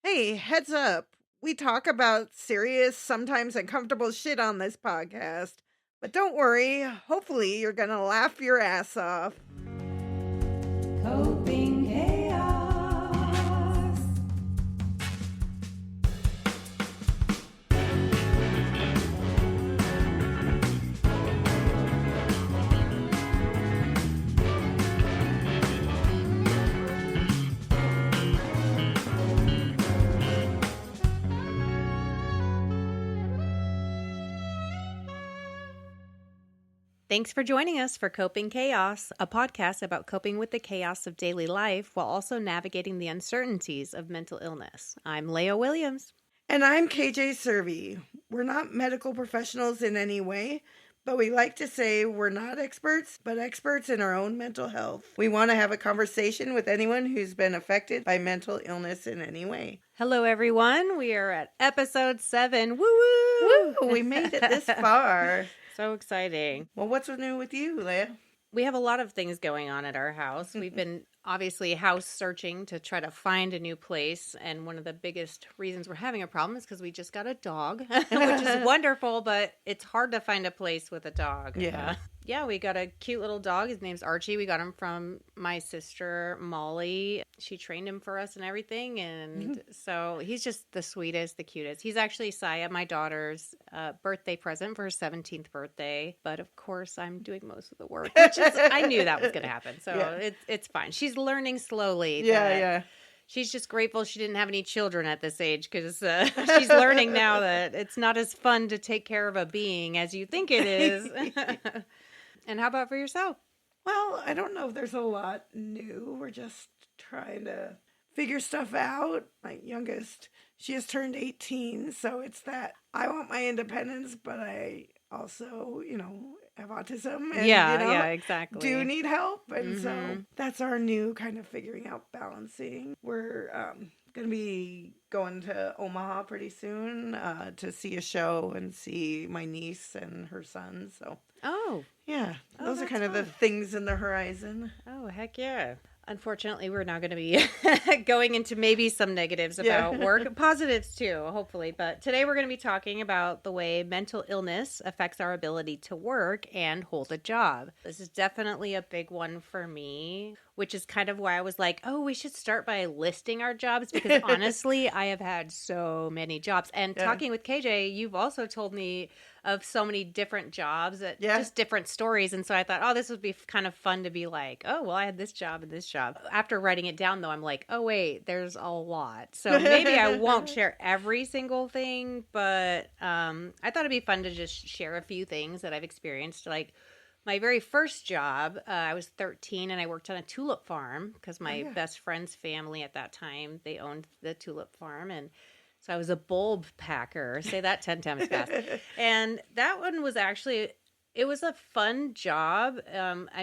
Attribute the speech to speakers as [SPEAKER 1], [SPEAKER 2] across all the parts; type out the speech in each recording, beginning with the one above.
[SPEAKER 1] Hey, heads up. We talk about serious, sometimes uncomfortable shit on this podcast. But don't worry, hopefully you're gonna laugh your ass off.
[SPEAKER 2] Coping Chaos.
[SPEAKER 3] Thanks for joining us for Coping Chaos, a podcast about coping with the chaos of daily life while also navigating the uncertainties of mental illness. I'm Leia Williams.
[SPEAKER 1] And I'm KJ Cervi. We're not medical professionals in any way, but we like to say we're not experts, but experts in our own mental health. We want to have a conversation with anyone who's been affected by mental illness in any way.
[SPEAKER 3] Hello, everyone. We are at episode 7. Woo-woo!
[SPEAKER 1] Woo! We made it this far.
[SPEAKER 3] So exciting.
[SPEAKER 1] Well, what's new with you, Leia?
[SPEAKER 3] We have a lot of things going on at our house. We've been obviously house searching to try to find a new place. And one of the biggest reasons we're having a problem is because we just got a dog, which is wonderful, but it's hard to find a place with a dog. Yeah, we got a cute little dog. His name's Archie. We got him from my sister, Molly. She trained him for us and everything. And so he's just the sweetest, the cutest. He's actually Saya, my daughter's birthday present for her 17th birthday. But of course, I'm doing most of the work, which is, I knew that was going to happen. So it's fine. She's learning slowly.
[SPEAKER 1] Yeah.
[SPEAKER 3] She's just grateful she didn't have any children at this age because she's learning now that it's not as fun to take care of a being as you think it is. And how about for yourself?
[SPEAKER 1] Well, I don't know if there's a lot new. We're just trying to figure stuff out. My youngest, she has turned 18, so it's that I want my independence, but I also, have autism and,
[SPEAKER 3] exactly.
[SPEAKER 1] do need help. And so that's our new kind of figuring out balancing. We're going to be going to Omaha pretty soon to see a show and see my niece and her son, so...
[SPEAKER 3] Oh.
[SPEAKER 1] Yeah, those are kind of the things in the horizon.
[SPEAKER 3] Oh, heck yeah. Unfortunately, we're now going to be going into maybe some negatives about work. Positives too, hopefully. But today we're going to be talking about the way mental illness affects our ability to work and hold a job. This is definitely a big one for me, which is kind of why I was like, oh, we should start by listing our jobs. Because honestly, I have had so many jobs. And talking with KJ, you've also told me of so many different jobs, just different stories. And so I thought, oh, this would be kind of fun to be like, oh, well, I had this job and this job. After writing it down, though, I'm like, oh, wait, there's a lot. So maybe I won't share every single thing, but I thought it'd be fun to just share a few things that I've experienced. Like my very first job, I was 13 and I worked on a tulip farm because my best friend's family at that time, they owned the tulip farm. And so I was a bulb packer. Say that 10 times fast. And that one was actually, it was a fun job.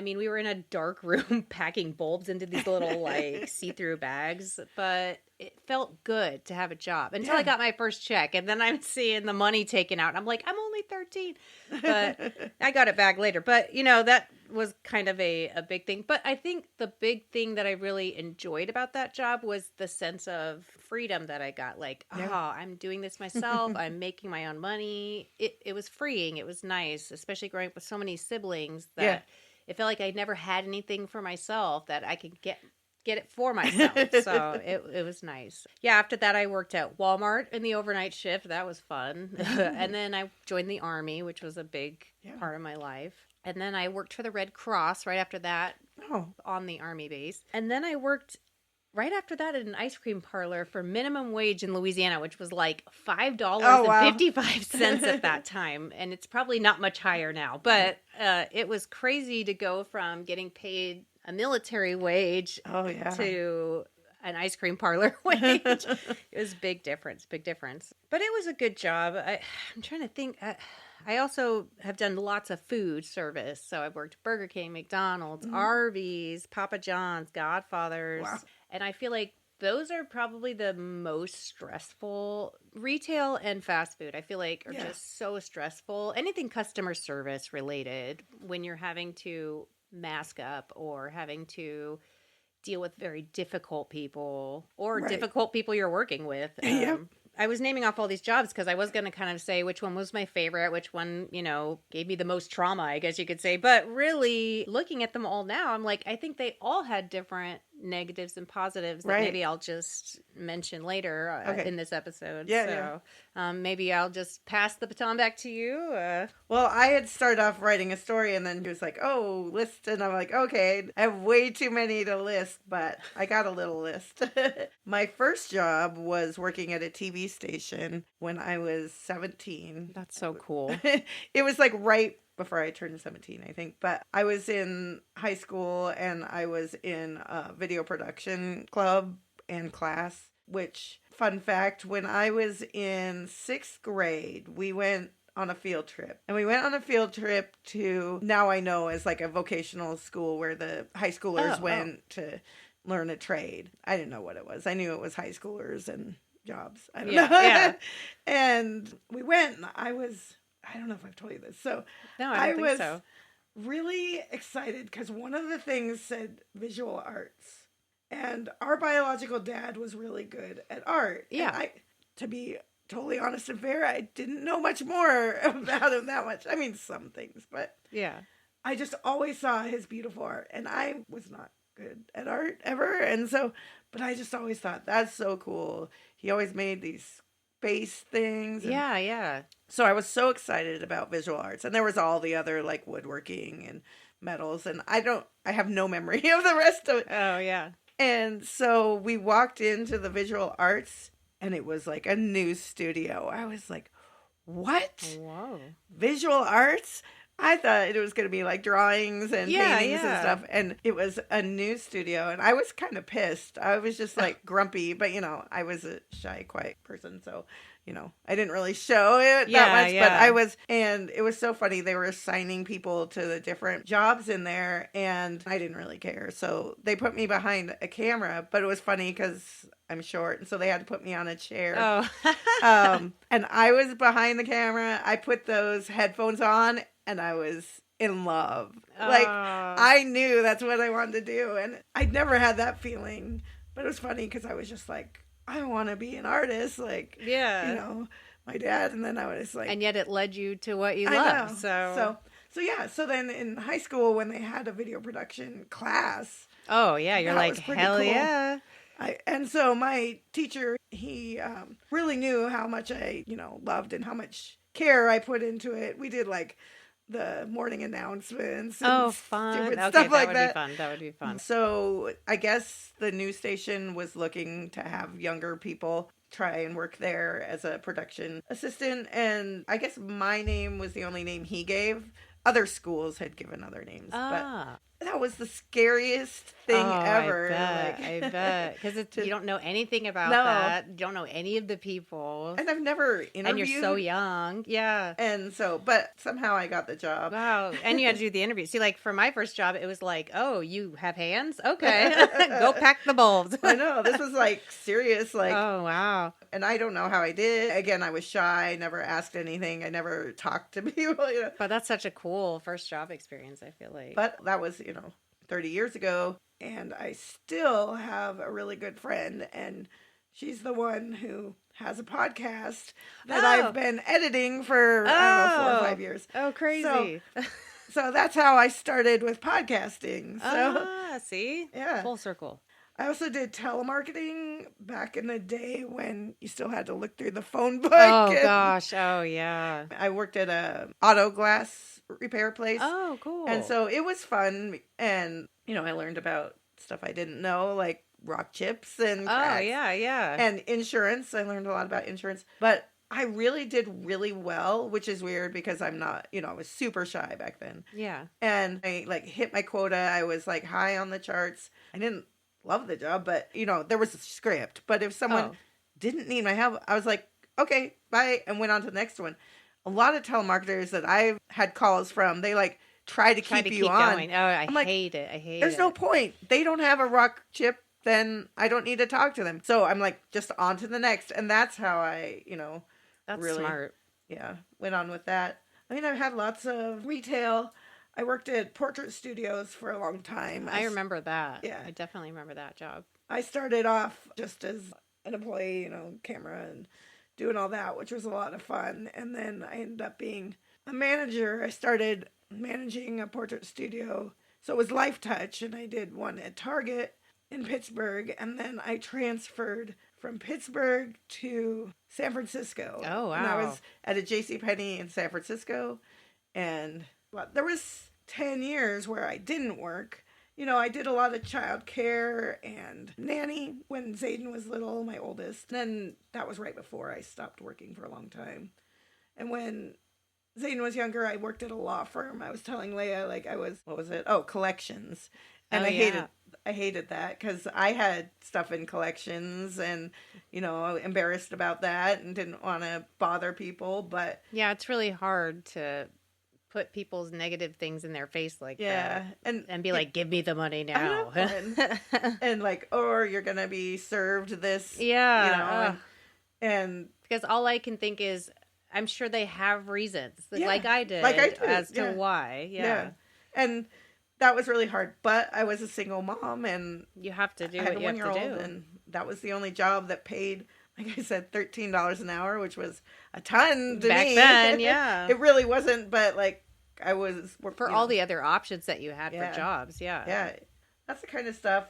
[SPEAKER 3] We were in a dark room packing bulbs into these little see-through bags, but it felt good to have a job until I got my first check. And then I'm seeing the money taken out. And I'm like, I'm only 13, but I got it back later. But that was kind of a big thing. But I think the big thing that I really enjoyed about that job was the sense of freedom that I got. Like, I'm doing this myself. I'm making my own money. It was freeing. It was nice, especially growing up with so many siblings that it felt like I never had anything for myself that I could get it for myself. So it was nice. Yeah, after that I worked at Walmart in the overnight shift. That was fun. And then I joined the Army, which was a big part of my life. And then I worked for the Red Cross right after that on the Army base. And then I worked right after that at an ice cream parlor for minimum wage in Louisiana, which was like $5.55 at that time. And it's probably not much higher now. But it was crazy to go from getting paid a military wage to an ice cream parlor wage. It was big difference. But it was a good job. I'm trying to think. I also have done lots of food service. So I've worked Burger King, McDonald's, Arby's, Papa John's, Godfather's. Wow. And I feel like those are probably the most stressful. Retail and fast food, I feel like, are just so stressful. Anything customer service related when you're having to mask up or having to deal with very difficult people or
[SPEAKER 1] Right.
[SPEAKER 3] difficult people you're working with.
[SPEAKER 1] Yep.
[SPEAKER 3] I was naming off all these jobs because I was going to kind of say which one was my favorite, which one, gave me the most trauma, I guess you could say. But really, looking at them all now, I'm like, I think they all had different negatives and positives that maybe I'll just mention later in this episode.
[SPEAKER 1] Yeah,
[SPEAKER 3] maybe I'll just pass the baton back to you.
[SPEAKER 1] Well, I had started off writing a story, and then he was like, oh, list. And I'm like, okay, I have way too many to list, but I got a little list. My first job was working at a TV station when I was 17.
[SPEAKER 3] That's so cool.
[SPEAKER 1] It was like right before I turned 17, I think. But I was in high school, and I was in a video production club and class, which, fun fact, when I was in 6th grade, we went on a field trip. And we went on a field trip to, now I know, as like a vocational school where the high schoolers went to learn a trade. I didn't know what it was. I knew it was high schoolers and jobs. I don't know.
[SPEAKER 3] Yeah.
[SPEAKER 1] And we went, and I don't know if I've told you this. So
[SPEAKER 3] no, I don't think so.
[SPEAKER 1] Really excited because one of the things said visual arts. And our biological dad was really good at art.
[SPEAKER 3] Yeah.
[SPEAKER 1] And to be totally honest and fair, I didn't know much more about him that much. I mean, some things, but
[SPEAKER 3] yeah,
[SPEAKER 1] I just always saw his beautiful art, and I was not good at art ever. And so, but I just always thought that's so cool. He always made these space things.
[SPEAKER 3] Yeah.
[SPEAKER 1] So I was so excited about visual arts, and there was all the other like woodworking and metals, and I have no memory of the rest of it.
[SPEAKER 3] Oh yeah.
[SPEAKER 1] And so we walked into the visual arts, and it was like a news studio. I was like, what?
[SPEAKER 3] Whoa.
[SPEAKER 1] Visual arts? I thought it was going to be like drawings and paintings and stuff. And it was a news studio. And I was kind of pissed. I was just like grumpy. But, I was a shy, quiet person. So, I didn't really show it that much. But I was, and it was so funny. They were assigning people to the different jobs in there. And I didn't really care. So they put me behind a camera. But it was funny because I'm short. And so they had to put me on a chair.
[SPEAKER 3] Oh.
[SPEAKER 1] And I was behind the camera. I put those headphones on. And I was in love. Like, I knew that's what I wanted to do. And I'd never had that feeling. But it was funny because I was just like, I want to be an artist. Like, my dad. And then I was like...
[SPEAKER 3] And yet it led you to what you
[SPEAKER 1] love.
[SPEAKER 3] So
[SPEAKER 1] yeah. So then in high school, when they had a video production class...
[SPEAKER 3] Oh, yeah. You're like, hell cool. Yeah.
[SPEAKER 1] And so my teacher, he really knew how much I, loved and how much care I put into it. We did like... the morning announcements and
[SPEAKER 3] fun.
[SPEAKER 1] Stuff
[SPEAKER 3] that
[SPEAKER 1] like
[SPEAKER 3] would
[SPEAKER 1] that.
[SPEAKER 3] Be fun. That would be fun.
[SPEAKER 1] So I guess the news station was looking to have younger people try and work there as a production assistant. And I guess my name was the only name he gave. Other schools had given other names. But that was the scariest thing ever.
[SPEAKER 3] I bet. Because you don't know anything about that. You don't know any of the people.
[SPEAKER 1] And I've never interviewed.
[SPEAKER 3] And you're so young. Yeah.
[SPEAKER 1] And so, but somehow I got the job.
[SPEAKER 3] Wow. And you had to do the interview. See, like for my first job, it was like, oh, you have hands? Okay. Go pack the bulbs.
[SPEAKER 1] I know. This was like serious. Like,
[SPEAKER 3] oh, wow.
[SPEAKER 1] And I don't know how I did. Again, I was shy. Never asked anything. I never talked to people.
[SPEAKER 3] But that's such a cool first job experience, I feel like.
[SPEAKER 1] But that was, 30 years ago. And I still have a really good friend. And she's the one who has a podcast that I've been editing for, 4 or 5 years.
[SPEAKER 3] Oh, crazy.
[SPEAKER 1] So that's how I started with podcasting. So,
[SPEAKER 3] see?
[SPEAKER 1] Yeah.
[SPEAKER 3] Full circle.
[SPEAKER 1] I also did telemarketing back in the day when you still had to look through the phone book.
[SPEAKER 3] Oh, gosh. Oh, yeah.
[SPEAKER 1] I worked at a auto glass repair place.
[SPEAKER 3] Oh, cool.
[SPEAKER 1] And so it was fun. And, I learned about stuff I didn't know, like rock chips and cracks.
[SPEAKER 3] Oh, yeah.
[SPEAKER 1] And insurance. I learned a lot about insurance. But I really did really well, which is weird because I'm not, I was super shy back then.
[SPEAKER 3] Yeah.
[SPEAKER 1] And I hit my quota. I was high on the charts. I didn't love the job, but there was a script. But if someone didn't need my help, I was like, okay, bye, and went on to the next one. A lot of telemarketers that I've had calls from, they try to keep you on.
[SPEAKER 3] Going. Oh, I hate it.
[SPEAKER 1] There's no point. They don't have a rock chip, then I don't need to talk to them. So I'm just on to the next. And that's how I,
[SPEAKER 3] that's
[SPEAKER 1] really
[SPEAKER 3] smart.
[SPEAKER 1] Yeah, went on with that. I mean, I've had lots of retail. I worked at portrait studios for a long time.
[SPEAKER 3] I remember that.
[SPEAKER 1] Yeah.
[SPEAKER 3] I definitely remember that job.
[SPEAKER 1] I started off just as an employee, camera and doing all that, which was a lot of fun. And then I ended up being a manager. I started managing a portrait studio. So it was Life Touch, and I did one at Target in Pittsburgh. And then I transferred from Pittsburgh to San Francisco.
[SPEAKER 3] Oh, wow.
[SPEAKER 1] And I was at a JCPenney in San Francisco. And there was 10 years where I didn't work. I did a lot of childcare and nanny when Zayden was little, my oldest. Then that was right before I stopped working for a long time. And when Zayden was younger, I worked at a law firm. I was telling Leia, collections. And I hated that because I had stuff in collections and, embarrassed about that and didn't want to bother people. But
[SPEAKER 3] yeah, it's really hard to put people's negative things in their face like that. And be like, give me the money now.
[SPEAKER 1] and like, or you're going to be served this.
[SPEAKER 3] Yeah.
[SPEAKER 1] And
[SPEAKER 3] because all I can think is, I'm sure they have reasons, like I did, as to why. Yeah.
[SPEAKER 1] And that was really hard. But I was a single mom, and
[SPEAKER 3] you have to do
[SPEAKER 1] what
[SPEAKER 3] you have to do.
[SPEAKER 1] And that was the only job that paid, like I said, $13 an hour, which was a ton to
[SPEAKER 3] back
[SPEAKER 1] me.
[SPEAKER 3] then. Yeah,
[SPEAKER 1] it really wasn't. But like I was
[SPEAKER 3] for all the other options that you had for jobs.
[SPEAKER 1] Yeah, that's the kind of stuff.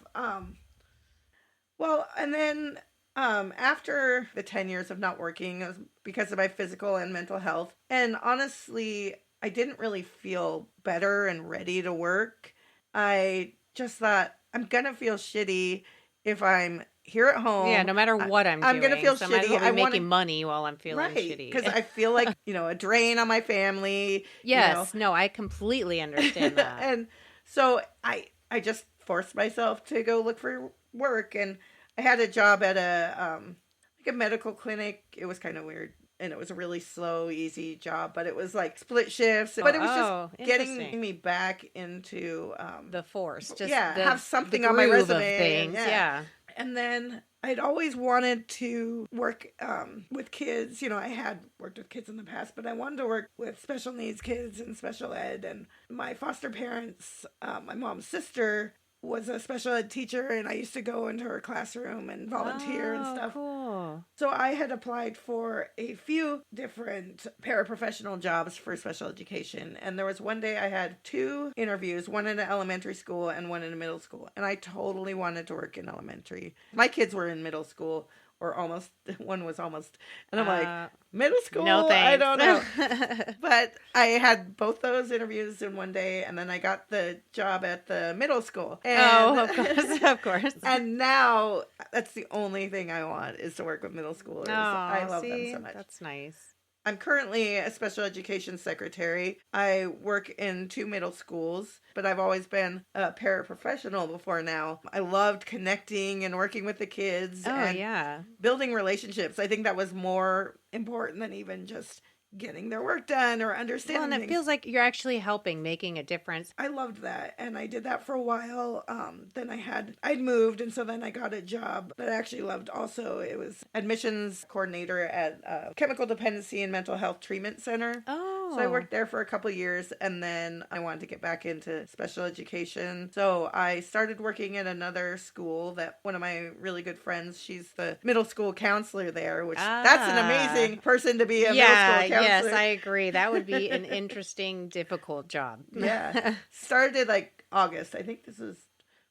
[SPEAKER 1] Well, and then after the 10 years of not working, it was because of my physical and mental health. And honestly, I didn't really feel better and ready to work. I just thought, I'm going to feel shitty if I'm here at home.
[SPEAKER 3] Yeah, no matter what I'm doing.
[SPEAKER 1] I'm going to feel shitty.
[SPEAKER 3] I'm making money while I'm feeling shitty.
[SPEAKER 1] Because I feel like, a drain on my family.
[SPEAKER 3] Yes, no, I completely understand that.
[SPEAKER 1] And so I just forced myself to go look for work. And I had a job at a medical clinic. It was kind of weird. And it was a really slow, easy job, but it was like split shifts. But it was just getting me back into
[SPEAKER 3] the force. Just
[SPEAKER 1] have something on my resume.
[SPEAKER 3] Of things. Yeah.
[SPEAKER 1] And then I'd always wanted to work with kids. I had worked with kids in the past, but I wanted to work with special needs kids and special ed. And my foster parents, my mom's sister, was a special ed teacher, and I used to go into her classroom and volunteer and stuff.
[SPEAKER 3] Cool.
[SPEAKER 1] So I had applied for a few different paraprofessional jobs for special education. And there was one day I had 2 interviews, one in an elementary school and one in a middle school. And I totally wanted to work in elementary. My kids were in middle school. Or almost, one was almost. And I'm like, middle school?
[SPEAKER 3] No thanks.
[SPEAKER 1] I don't know. But I had both those interviews in one day, and then I got the job at the middle school. And,
[SPEAKER 3] of course.
[SPEAKER 1] And now, that's the only thing I want, is to work with middle schoolers. I love them so much.
[SPEAKER 3] That's nice.
[SPEAKER 1] I'm currently a special education secretary. I work in 2 middle schools, but I've always been a paraprofessional before now. I loved connecting and working with the kids and building relationships. I think that was more important than even just getting their work done or understanding
[SPEAKER 3] and it feels like you're actually helping, making a difference.
[SPEAKER 1] I loved that, and I did that for a while. Then I'd moved, and so then I got a job that I actually loved also. It was admissions coordinator at a chemical dependency and mental health treatment center. So I worked there for a couple years, and then I wanted to get back into special education. So I started working at another school that one of my really good friends, she's the middle school counselor there, which that's an amazing person to be a middle school counselor.
[SPEAKER 3] Yes, I agree. That would be an interesting, difficult job.
[SPEAKER 1] Yeah. Started like August. I think this was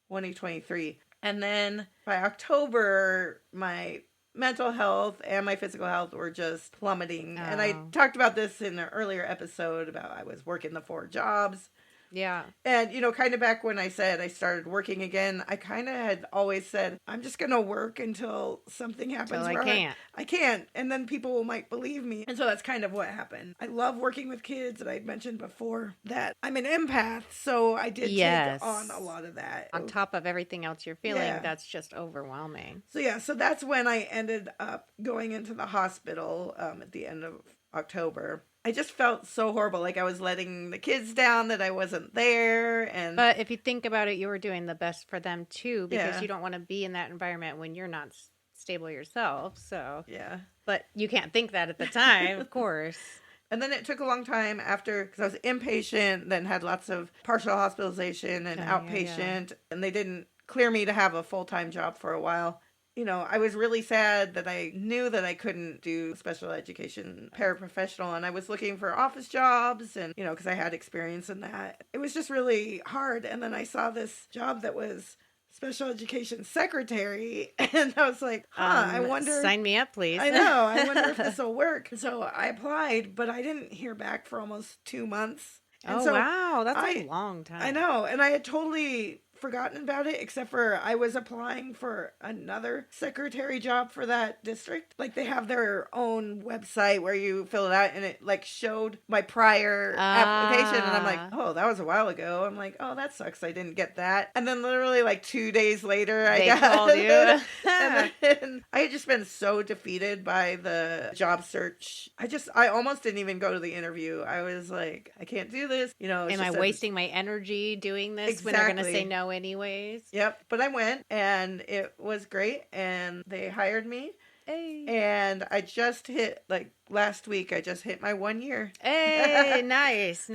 [SPEAKER 1] 2023. And then by October, my mental health and my physical health were just plummeting. And I talked about this in an earlier episode about I was working the 4 jobs.
[SPEAKER 3] Yeah.
[SPEAKER 1] And, kind of back when I said I started working again, I kind of had always said, I'm just going to work until something happens.
[SPEAKER 3] Until
[SPEAKER 1] I can't. And then people might believe me. And so that's kind of what happened. I love working with kids. And I'd mentioned before that I'm an empath. So I did take on a lot of that.
[SPEAKER 3] On top of everything else you're feeling, that's just overwhelming.
[SPEAKER 1] So that's when I ended up going into the hospital at the end of October. I just felt so horrible, like I was letting the kids down, that I wasn't there.
[SPEAKER 3] But if you think about it, you were doing the best for them too, because you don't want to be in that environment when you're not stable yourself. So
[SPEAKER 1] yeah,
[SPEAKER 3] but you can't think that at the time, of course.
[SPEAKER 1] And then it took a long time after, because I was inpatient, then had lots of partial hospitalization and outpatient, and they didn't clear me to have a full-time job for a while. You know, I was really sad that I knew that I couldn't do special education paraprofessional, and I was looking for office jobs and, you know, because I had experience in that. It was just really hard. And then I saw this job that was special education secretary, and I was like, I wonder.
[SPEAKER 3] Sign me up, please.
[SPEAKER 1] I know. I wonder if this will work. So I applied, but I didn't hear back for almost 2 months. And
[SPEAKER 3] wow. That's a long time.
[SPEAKER 1] I know. And I had totally forgotten about it, except for I was applying for another secretary job for that district. Like, they have their own website where you fill it out, and it like showed my prior application, and I'm like, oh, that was a while ago. I'm like, oh, that sucks, I didn't get that. And then literally like 2 days later,
[SPEAKER 3] They called you.
[SPEAKER 1] And then I had just been so defeated by the job search. I almost didn't even go to the interview. I was like, I can't do this. You know,
[SPEAKER 3] am I wasting my energy doing this when they're going to say no anyways?
[SPEAKER 1] Yep. But I went, and it was great, and they hired me.
[SPEAKER 3] Hey.
[SPEAKER 1] And I just hit, like, last week, I just hit my 1 year.
[SPEAKER 3] Hey, nice.
[SPEAKER 1] So,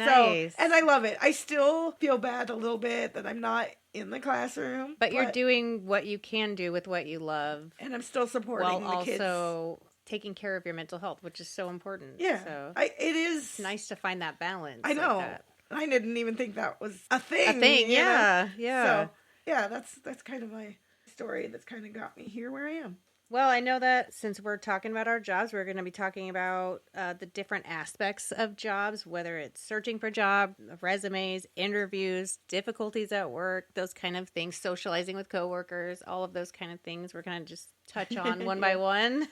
[SPEAKER 1] and I love it. I still feel bad a little bit that I'm not in the classroom.
[SPEAKER 3] But you're doing what you can do with what you love.
[SPEAKER 1] And I'm still supporting
[SPEAKER 3] while
[SPEAKER 1] the kids.
[SPEAKER 3] Also taking care of your mental health, which is so important.
[SPEAKER 1] Yeah.
[SPEAKER 3] So
[SPEAKER 1] it is.
[SPEAKER 3] It's nice to find that balance.
[SPEAKER 1] I know.
[SPEAKER 3] Like that.
[SPEAKER 1] I didn't even think that was a thing.
[SPEAKER 3] Yeah.
[SPEAKER 1] So, yeah, that's kind of my story that's kind of got me here where I am.
[SPEAKER 3] Well, I know that since we're talking about our jobs, we're going to be talking about the different aspects of jobs, whether it's searching for job, resumes, interviews, difficulties at work, those kind of things, socializing with coworkers, all of those kind of things. We're going to just touch on one by one.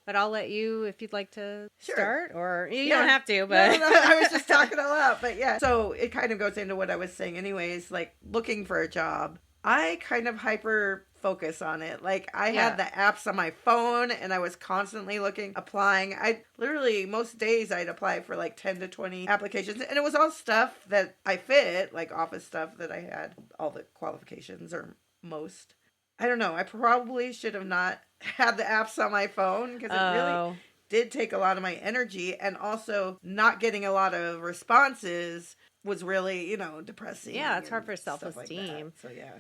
[SPEAKER 3] But I'll let you, if you'd like to start, or you don't have to. But
[SPEAKER 1] no, I was just talking a lot. But yeah, so it kind of goes into what I was saying anyways, like looking for a job. I kind of hyper focus on it. Like, I had the apps on my phone, and I was constantly looking, applying. I literally, most days I'd apply for like 10 to 20 applications, and it was all stuff that I fit, like office stuff that I had all the qualifications, or most. I don't know. I probably should have not had the apps on my phone, because it really did take a lot of my energy, and also not getting a lot of responses was really, depressing.
[SPEAKER 3] Yeah, it's hard for self-esteem.
[SPEAKER 1] Like, so, yeah.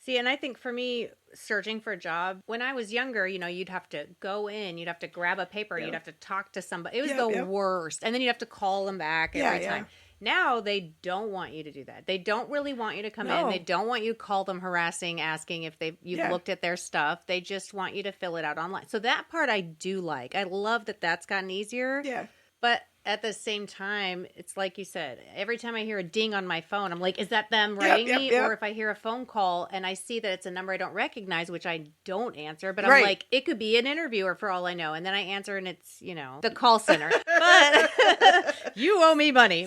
[SPEAKER 3] See, and I think for me, searching for a job, when I was younger, you'd have to go in, you'd have to grab a paper, you'd have to talk to somebody. It was the worst. And then you'd have to call them back every time. Now, they don't want you to do that. They don't really want you to come in. They don't want you to call them harassing, asking if you've looked at their stuff. They just want you to fill it out online. So that part I do like. I love that that's gotten easier.
[SPEAKER 1] Yeah.
[SPEAKER 3] But at the same time, it's like you said, every time I hear a ding on my phone, I'm like, is that them writing me? Or if I hear a phone call and I see that it's a number I don't recognize, which I don't answer, but I'm like, it could be an interviewer for all I know. And then I answer and it's, the call center. But you owe me money.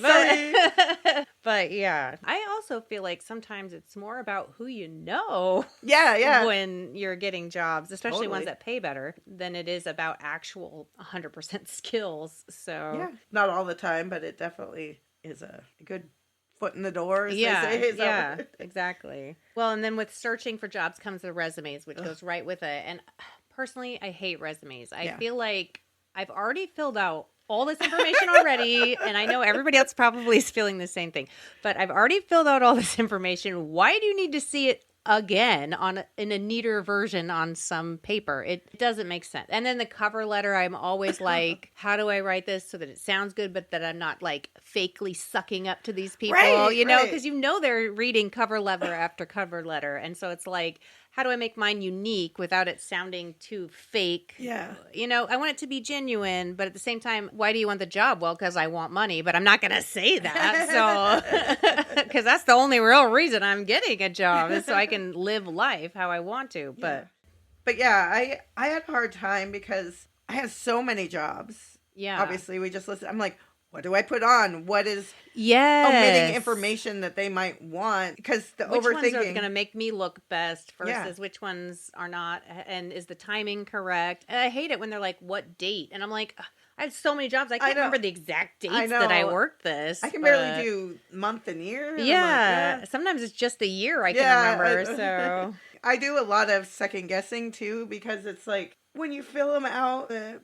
[SPEAKER 3] But yeah, I also feel like sometimes it's more about who you know.
[SPEAKER 1] Yeah.
[SPEAKER 3] When you're getting jobs, especially ones that pay better, than it is about actual 100% skills. So
[SPEAKER 1] yeah, not all the time, but it definitely is a good foot in the door. As they say.
[SPEAKER 3] Yeah, exactly. Well, and then with searching for jobs comes the resumes, which goes right with it. And personally, I hate resumes. I feel like I've already filled out all this information already, and I know everybody else probably is feeling the same thing, but I've already filled out all this information. Why do you need to see it again in a neater version on some paper? It doesn't make sense. And then the cover letter, I'm always like, how do I write this so that it sounds good, but that I'm not like fakely sucking up to these people, because they're reading cover letter after cover letter. And so it's like, how do I make mine unique without it sounding too fake?
[SPEAKER 1] Yeah.
[SPEAKER 3] I want it to be genuine, but at the same time, why do you want the job? Well, because I want money, but I'm not going to say that. So, because that's the only real reason I'm getting a job is so I can live life how I want to. But
[SPEAKER 1] yeah, I had a hard time because I had so many jobs.
[SPEAKER 3] Yeah.
[SPEAKER 1] Obviously, we just listed. I'm like, what do I put on? What is omitting information that they might want? Because the
[SPEAKER 3] which
[SPEAKER 1] overthinking.
[SPEAKER 3] Which ones are going to make me look best versus which ones are not? And is the timing correct? And I hate it when they're like, what date? And I'm like, I have so many jobs. I can't remember the exact dates that I worked this.
[SPEAKER 1] I can barely do month and year.
[SPEAKER 3] Yeah. Sometimes it's just the year I can remember. So
[SPEAKER 1] I do a lot of second guessing too, because it's like when you fill them out, the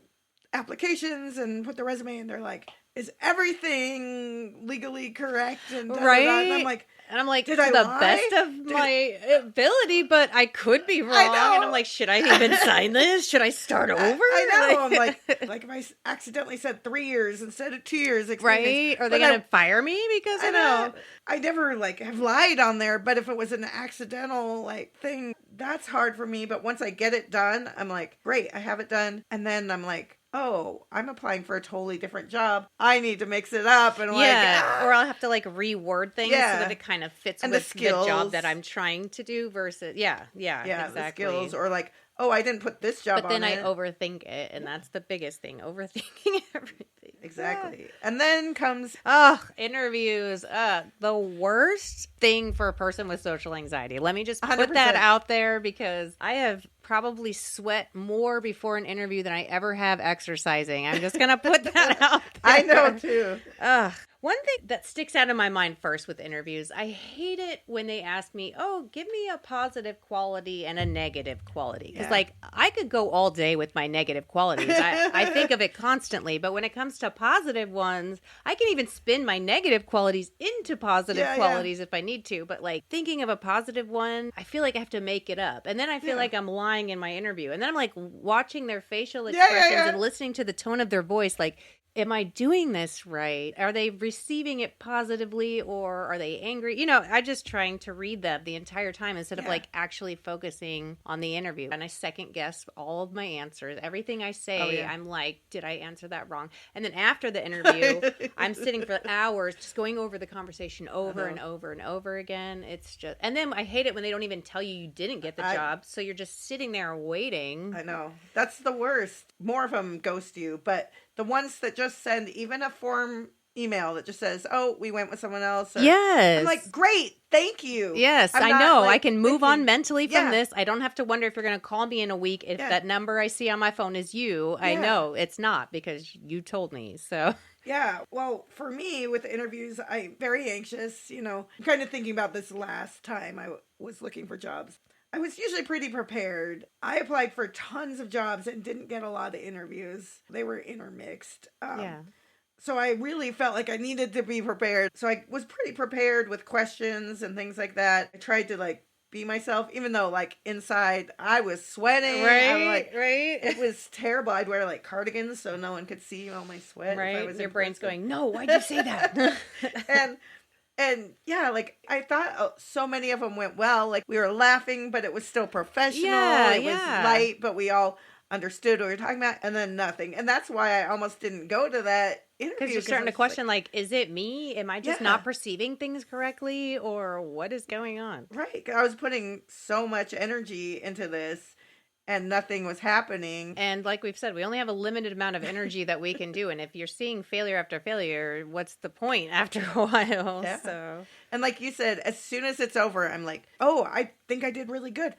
[SPEAKER 1] applications and put the resume in, they're like, is everything legally correct? And
[SPEAKER 3] right.
[SPEAKER 1] And I'm like,
[SPEAKER 3] to
[SPEAKER 1] did I
[SPEAKER 3] the
[SPEAKER 1] lie?
[SPEAKER 3] best of my ability, but I could be wrong.
[SPEAKER 1] I know.
[SPEAKER 3] And I'm like, should I even sign this? Should I start over?
[SPEAKER 1] I know. I'm like if I accidentally said 3 years instead of 2 years experience.
[SPEAKER 3] Right? Are they going to fire me because
[SPEAKER 1] I know. I never have lied on there, but if it was an accidental thing, that's hard for me. But once I get it done, I'm like, great, I have it done. And then I'm like, oh, I'm applying for a totally different job. I need to mix it up. And
[SPEAKER 3] or I'll have to reword things so that it kind of fits with the job that I'm trying to do versus, exactly.
[SPEAKER 1] The skills or oh, I didn't put this job on.
[SPEAKER 3] But then I overthink it, and that's the biggest thing, overthinking everything.
[SPEAKER 1] Exactly. And then comes
[SPEAKER 3] interviews. The worst thing for a person with social anxiety. Let me just put
[SPEAKER 1] 100%.
[SPEAKER 3] that out there because I have probably sweat more before an interview than I ever have exercising. I'm just going to put that out there.
[SPEAKER 1] I know too.
[SPEAKER 3] One thing that sticks out in my mind first with interviews, I hate it when they ask me, oh, give me a positive quality and a negative quality. Because, I could go all day with my negative qualities. I think of it constantly. But when it comes to positive ones, I can even spin my negative qualities into positive qualities if I need to. But, thinking of a positive one, I feel like I have to make it up. And then I feel like I'm lying in my interview. And then I'm, watching their facial expressions and listening to the tone of their voice, am I doing this right? Are they receiving it positively or are they angry? I'm just trying to read them the entire time instead of actually focusing on the interview. And I second guess all of my answers. Everything I say, I'm like, did I answer that wrong? And then after the interview, I'm sitting for hours just going over the conversation over and over and over again. It's just, and then I hate it when they don't even tell you didn't get the job. So you're just sitting there waiting.
[SPEAKER 1] I know. That's the worst. More of them ghost you, but the ones that just send even a form email that just says, oh, we went with someone else.
[SPEAKER 3] Yes.
[SPEAKER 1] I'm like, great, thank you.
[SPEAKER 3] Yes, I know. I can move on mentally from this. I don't have to wonder if you're going to call me in a week. If that number I see on my phone is you, I know it's not because you told me. So.
[SPEAKER 1] Yeah, well, for me with interviews, I'm very anxious. I'm kind of thinking about this last time I was looking for jobs. I was usually pretty prepared. I applied for tons of jobs and didn't get a lot of interviews. They were intermixed. So I really felt like I needed to be prepared. So I was pretty prepared with questions and things like that. I tried to be myself, even though inside I was sweating.
[SPEAKER 3] Right.
[SPEAKER 1] It was terrible. I'd wear cardigans so no one could see all my sweat.
[SPEAKER 3] Right. Your brain's going, no, why'd you say that?
[SPEAKER 1] And I thought so many of them went well. We were laughing, but it was still professional. It was light, but we all understood what we were talking about, and then nothing. And that's why I almost didn't go to that interview.
[SPEAKER 3] Because you're starting to question, is it me? Am I just not perceiving things correctly? Or what is going on?
[SPEAKER 1] Right. I was putting so much energy into this, and nothing was happening.
[SPEAKER 3] And like we've said, we only have a limited amount of energy that we can do. And if you're seeing failure after failure, what's the point after a while?
[SPEAKER 1] Yeah.
[SPEAKER 3] So.
[SPEAKER 1] And like you said, as soon as it's over, I'm like, oh, I think I did really good.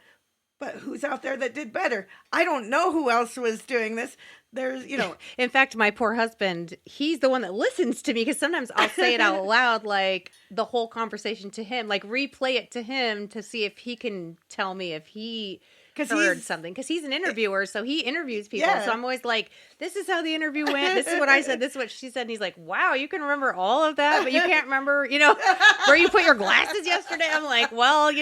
[SPEAKER 1] But who's out there that did better? I don't know who else was doing this. There's,
[SPEAKER 3] In fact, my poor husband, he's the one that listens to me because sometimes I'll say it out loud, the whole conversation to him, replay it to him to see if he can tell me if he heard something. Because he's an interviewer, so he interviews people. Yeah. So I'm always like, this is how the interview went. This is what I said. This is what she said. And he's like, wow, you can remember all of that, but you can't remember, where you put your glasses yesterday. I'm like, well,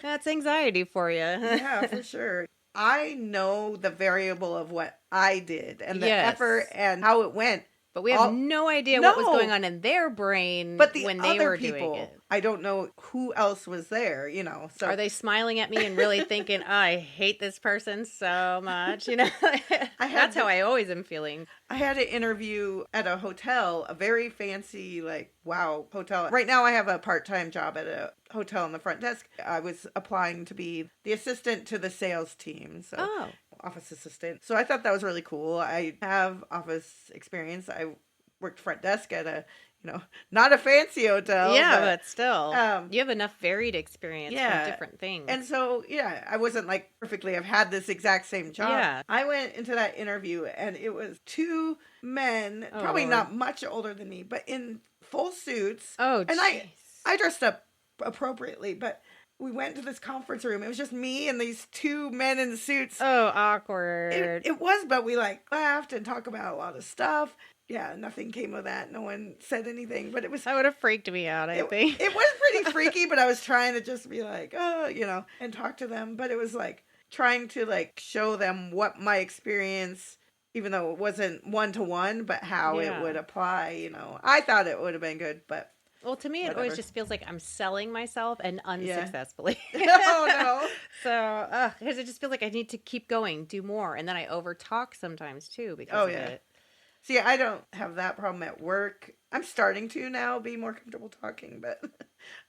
[SPEAKER 3] that's anxiety for you.
[SPEAKER 1] Yeah, for sure. I know the variable of what I did and the effort and how it went.
[SPEAKER 3] But we have no idea what was going on in their brain when they were doing it.
[SPEAKER 1] I don't know who else was there, So
[SPEAKER 3] are they smiling at me and really thinking, oh, I hate this person so much? That's how I always am feeling.
[SPEAKER 1] I had an interview at a hotel, a very fancy, hotel. Right now I have a part-time job at a hotel on the front desk. I was applying to be the assistant to the sales team. So office assistant. So I thought that was really cool. I have office experience. I worked front desk at a, not a fancy hotel.
[SPEAKER 3] Yeah, but still, you have enough varied experience from different things.
[SPEAKER 1] And so, I wasn't perfectly, I've had this exact same job. Yeah. I went into that interview and it was two men, probably not much older than me, but in full suits.
[SPEAKER 3] Oh,
[SPEAKER 1] and I dressed up appropriately, but we went to this conference room. It was just me and these two men in suits.
[SPEAKER 3] Oh, awkward.
[SPEAKER 1] It was, but we laughed and talked about a lot of stuff. yeah, nothing came of that. No one said anything, but it was...
[SPEAKER 3] That would have freaked me out, I think.
[SPEAKER 1] It was pretty freaky, but I was trying to just be like, oh, and talk to them. But it was like trying to like show them what my experience, even though it wasn't one-to-one, but how it would apply, I thought it would have been good, but...
[SPEAKER 3] Well, to me,
[SPEAKER 1] whatever.
[SPEAKER 3] It always just feels like I'm selling myself and unsuccessfully.
[SPEAKER 1] Oh, no.
[SPEAKER 3] So, because it just feels like I need to keep going, do more. And then I overtalk sometimes, too, because of it.
[SPEAKER 1] See, I don't have that problem at work. I'm starting to now be more comfortable talking, but...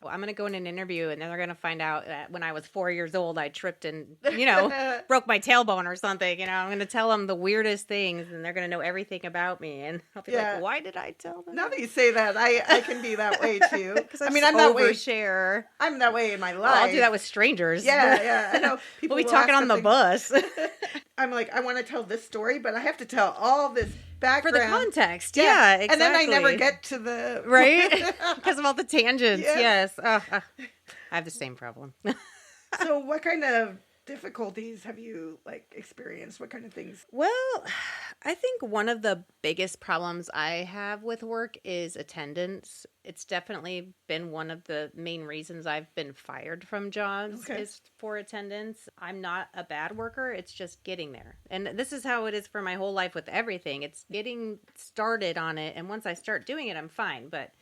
[SPEAKER 3] Well, I'm going to go in an interview, and then they're going to find out that when I was 4 years old, I tripped and, broke my tailbone or something. I'm going to tell them the weirdest things, and they're going to know everything about me. And I'll be like, why did I tell them?
[SPEAKER 1] Now that you say that, I can be that way, too.
[SPEAKER 3] I'm that way. Overshare.
[SPEAKER 1] I'm that way in my life.
[SPEAKER 3] I'll do that with strangers.
[SPEAKER 1] Yeah. I know.
[SPEAKER 3] People we'll be talking on the bus.
[SPEAKER 1] I'm like, I want to tell this story, but I have to tell all this background.
[SPEAKER 3] For the context. Yeah, exactly.
[SPEAKER 1] And then I never get to the...
[SPEAKER 3] Right? Because of all the tangents. Yes. I have the same problem.
[SPEAKER 1] So what kind of difficulties have you experienced? What kind of things?
[SPEAKER 3] Well, I think one of the biggest problems I have with work is attendance. It's definitely been one of the main reasons I've been fired from jobs is for attendance. I'm not a bad worker. It's just getting there. And this is how it is for my whole life with everything. It's getting started on it. And once I start doing it, I'm fine. But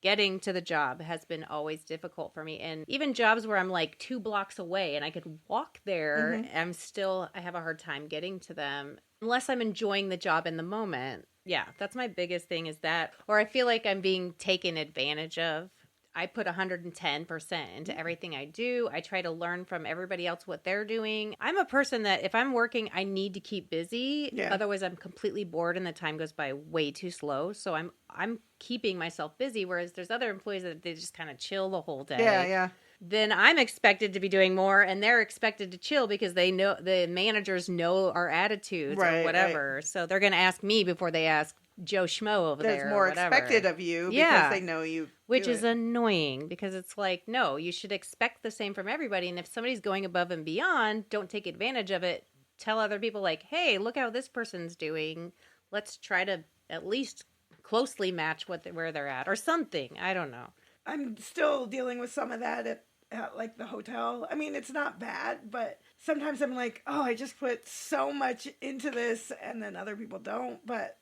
[SPEAKER 3] getting to the job has been always difficult for me. And even jobs where I'm 2 blocks away and I could walk there, I have a hard time getting to them unless I'm enjoying the job in the moment. Yeah, that's my biggest thing is that, or I feel like I'm being taken advantage of. I put 110% into everything I do. I try to learn from everybody else what they're doing. I'm a person that if I'm working, I need to keep busy. Yeah. Otherwise, I'm completely bored and the time goes by way too slow. So I'm keeping myself busy, whereas there's other employees that they just kind of chill the whole day.
[SPEAKER 1] Yeah.
[SPEAKER 3] Then I'm expected to be doing more and they're expected to chill because they know the managers know our attitudes or whatever. Right. So they're going to ask me before they ask Joe Schmo over there.
[SPEAKER 1] There's more expected of you because they know you.
[SPEAKER 3] Which is annoying because it's like, no, you should expect the same from everybody. And if somebody's going above and beyond, don't take advantage of it. Tell other people hey, look how this person's doing. Let's try to at least closely match where they're at or something. I don't know.
[SPEAKER 1] I'm still dealing with some of that at the hotel. I mean, it's not bad, but sometimes I'm like, oh, I just put so much into this and then other people don't, but...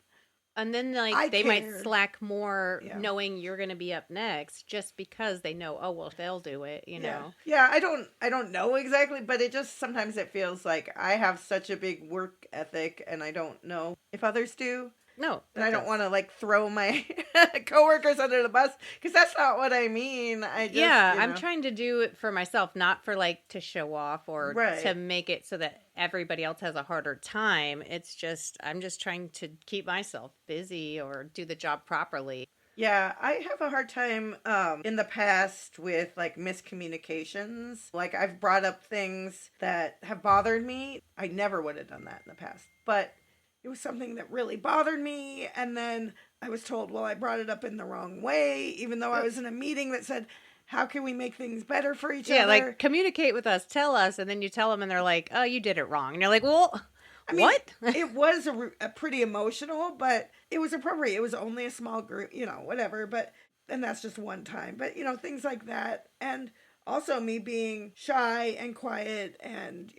[SPEAKER 3] And then they might slack more knowing you're going to be up next just because they know, oh, well, they'll do it, know?
[SPEAKER 1] Yeah, I don't know exactly, but it just sometimes it feels like I have such a big work ethic and I don't know if others do.
[SPEAKER 3] No.
[SPEAKER 1] And I don't want to throw my coworkers under the bus because that's not what I mean.
[SPEAKER 3] I'm trying to do it for myself, not for to show off or to make it so that everybody else has a harder time. It's just, I'm just trying to keep myself busy or do the job properly.
[SPEAKER 1] Yeah, I have a hard time in the past with miscommunications. I've brought up things that have bothered me. I never would have done that in the past, but it was something that really bothered me, and then I was told, well, I brought it up in the wrong way, even though I was in a meeting that said, how can we make things better for each other?
[SPEAKER 3] Yeah, communicate with us, tell us, and then you tell them, and they're like, oh, you did it wrong. And you're like, well, what?
[SPEAKER 1] It was a pretty emotional, but it was appropriate. It was only a small group, whatever, and that's just one time. But, things like that, and also me being shy and quiet and,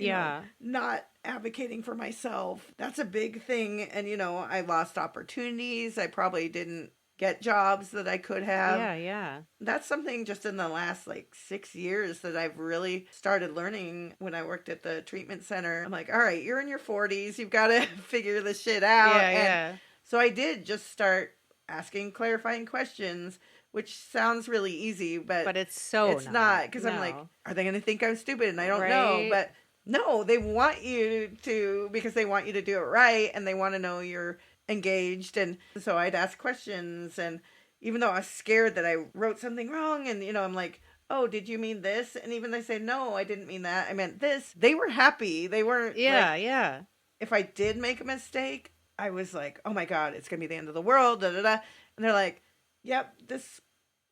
[SPEAKER 1] not advocating for myself. That's a big thing. And, I lost opportunities. I probably didn't get jobs that I could have.
[SPEAKER 3] Yeah.
[SPEAKER 1] That's something just in the last 6 years that I've really started learning when I worked at the treatment center. I'm like, all right, you're in your 40s. You've got to figure this shit out. And so I did just start asking clarifying questions, which sounds really easy, but
[SPEAKER 3] it's
[SPEAKER 1] not. Because I'm like, are they going to think I'm stupid? And I don't know. But no, they want you to, because they want you to do it right. And they want to know you're engaged. And so I'd ask questions. And even though I was scared that I wrote something wrong and, I'm like, oh, did you mean this? And even they say, no, I didn't mean that. I meant this. They were happy. They weren't.
[SPEAKER 3] Yeah.
[SPEAKER 1] If I did make a mistake, I was like, oh my God, it's going to be the end of the world. Da, da, da. And they're like, yep, this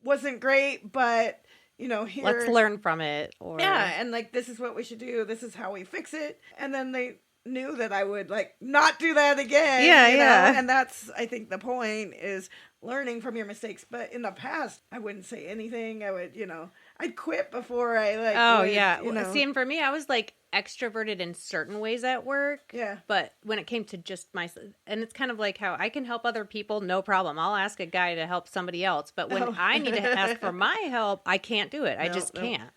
[SPEAKER 1] wasn't great, but here,
[SPEAKER 3] let's learn from it.
[SPEAKER 1] And this is what we should do. This is how we fix it. And then they knew that I would like not do that again.
[SPEAKER 3] Yeah,
[SPEAKER 1] you know?
[SPEAKER 3] yeah.
[SPEAKER 1] And that's, I think, the point is learning from your mistakes. But in the past, I wouldn't say anything. I would, I'd quit before I like.
[SPEAKER 3] Oh,
[SPEAKER 1] would,
[SPEAKER 3] yeah. See, and for me, I was like extroverted in certain ways at work.
[SPEAKER 1] Yeah.
[SPEAKER 3] But when it came to just and it's kind of like how I can help other people, no problem. I'll ask a guy to help somebody else. But when I need to ask for my help, I can't do it. I just can't.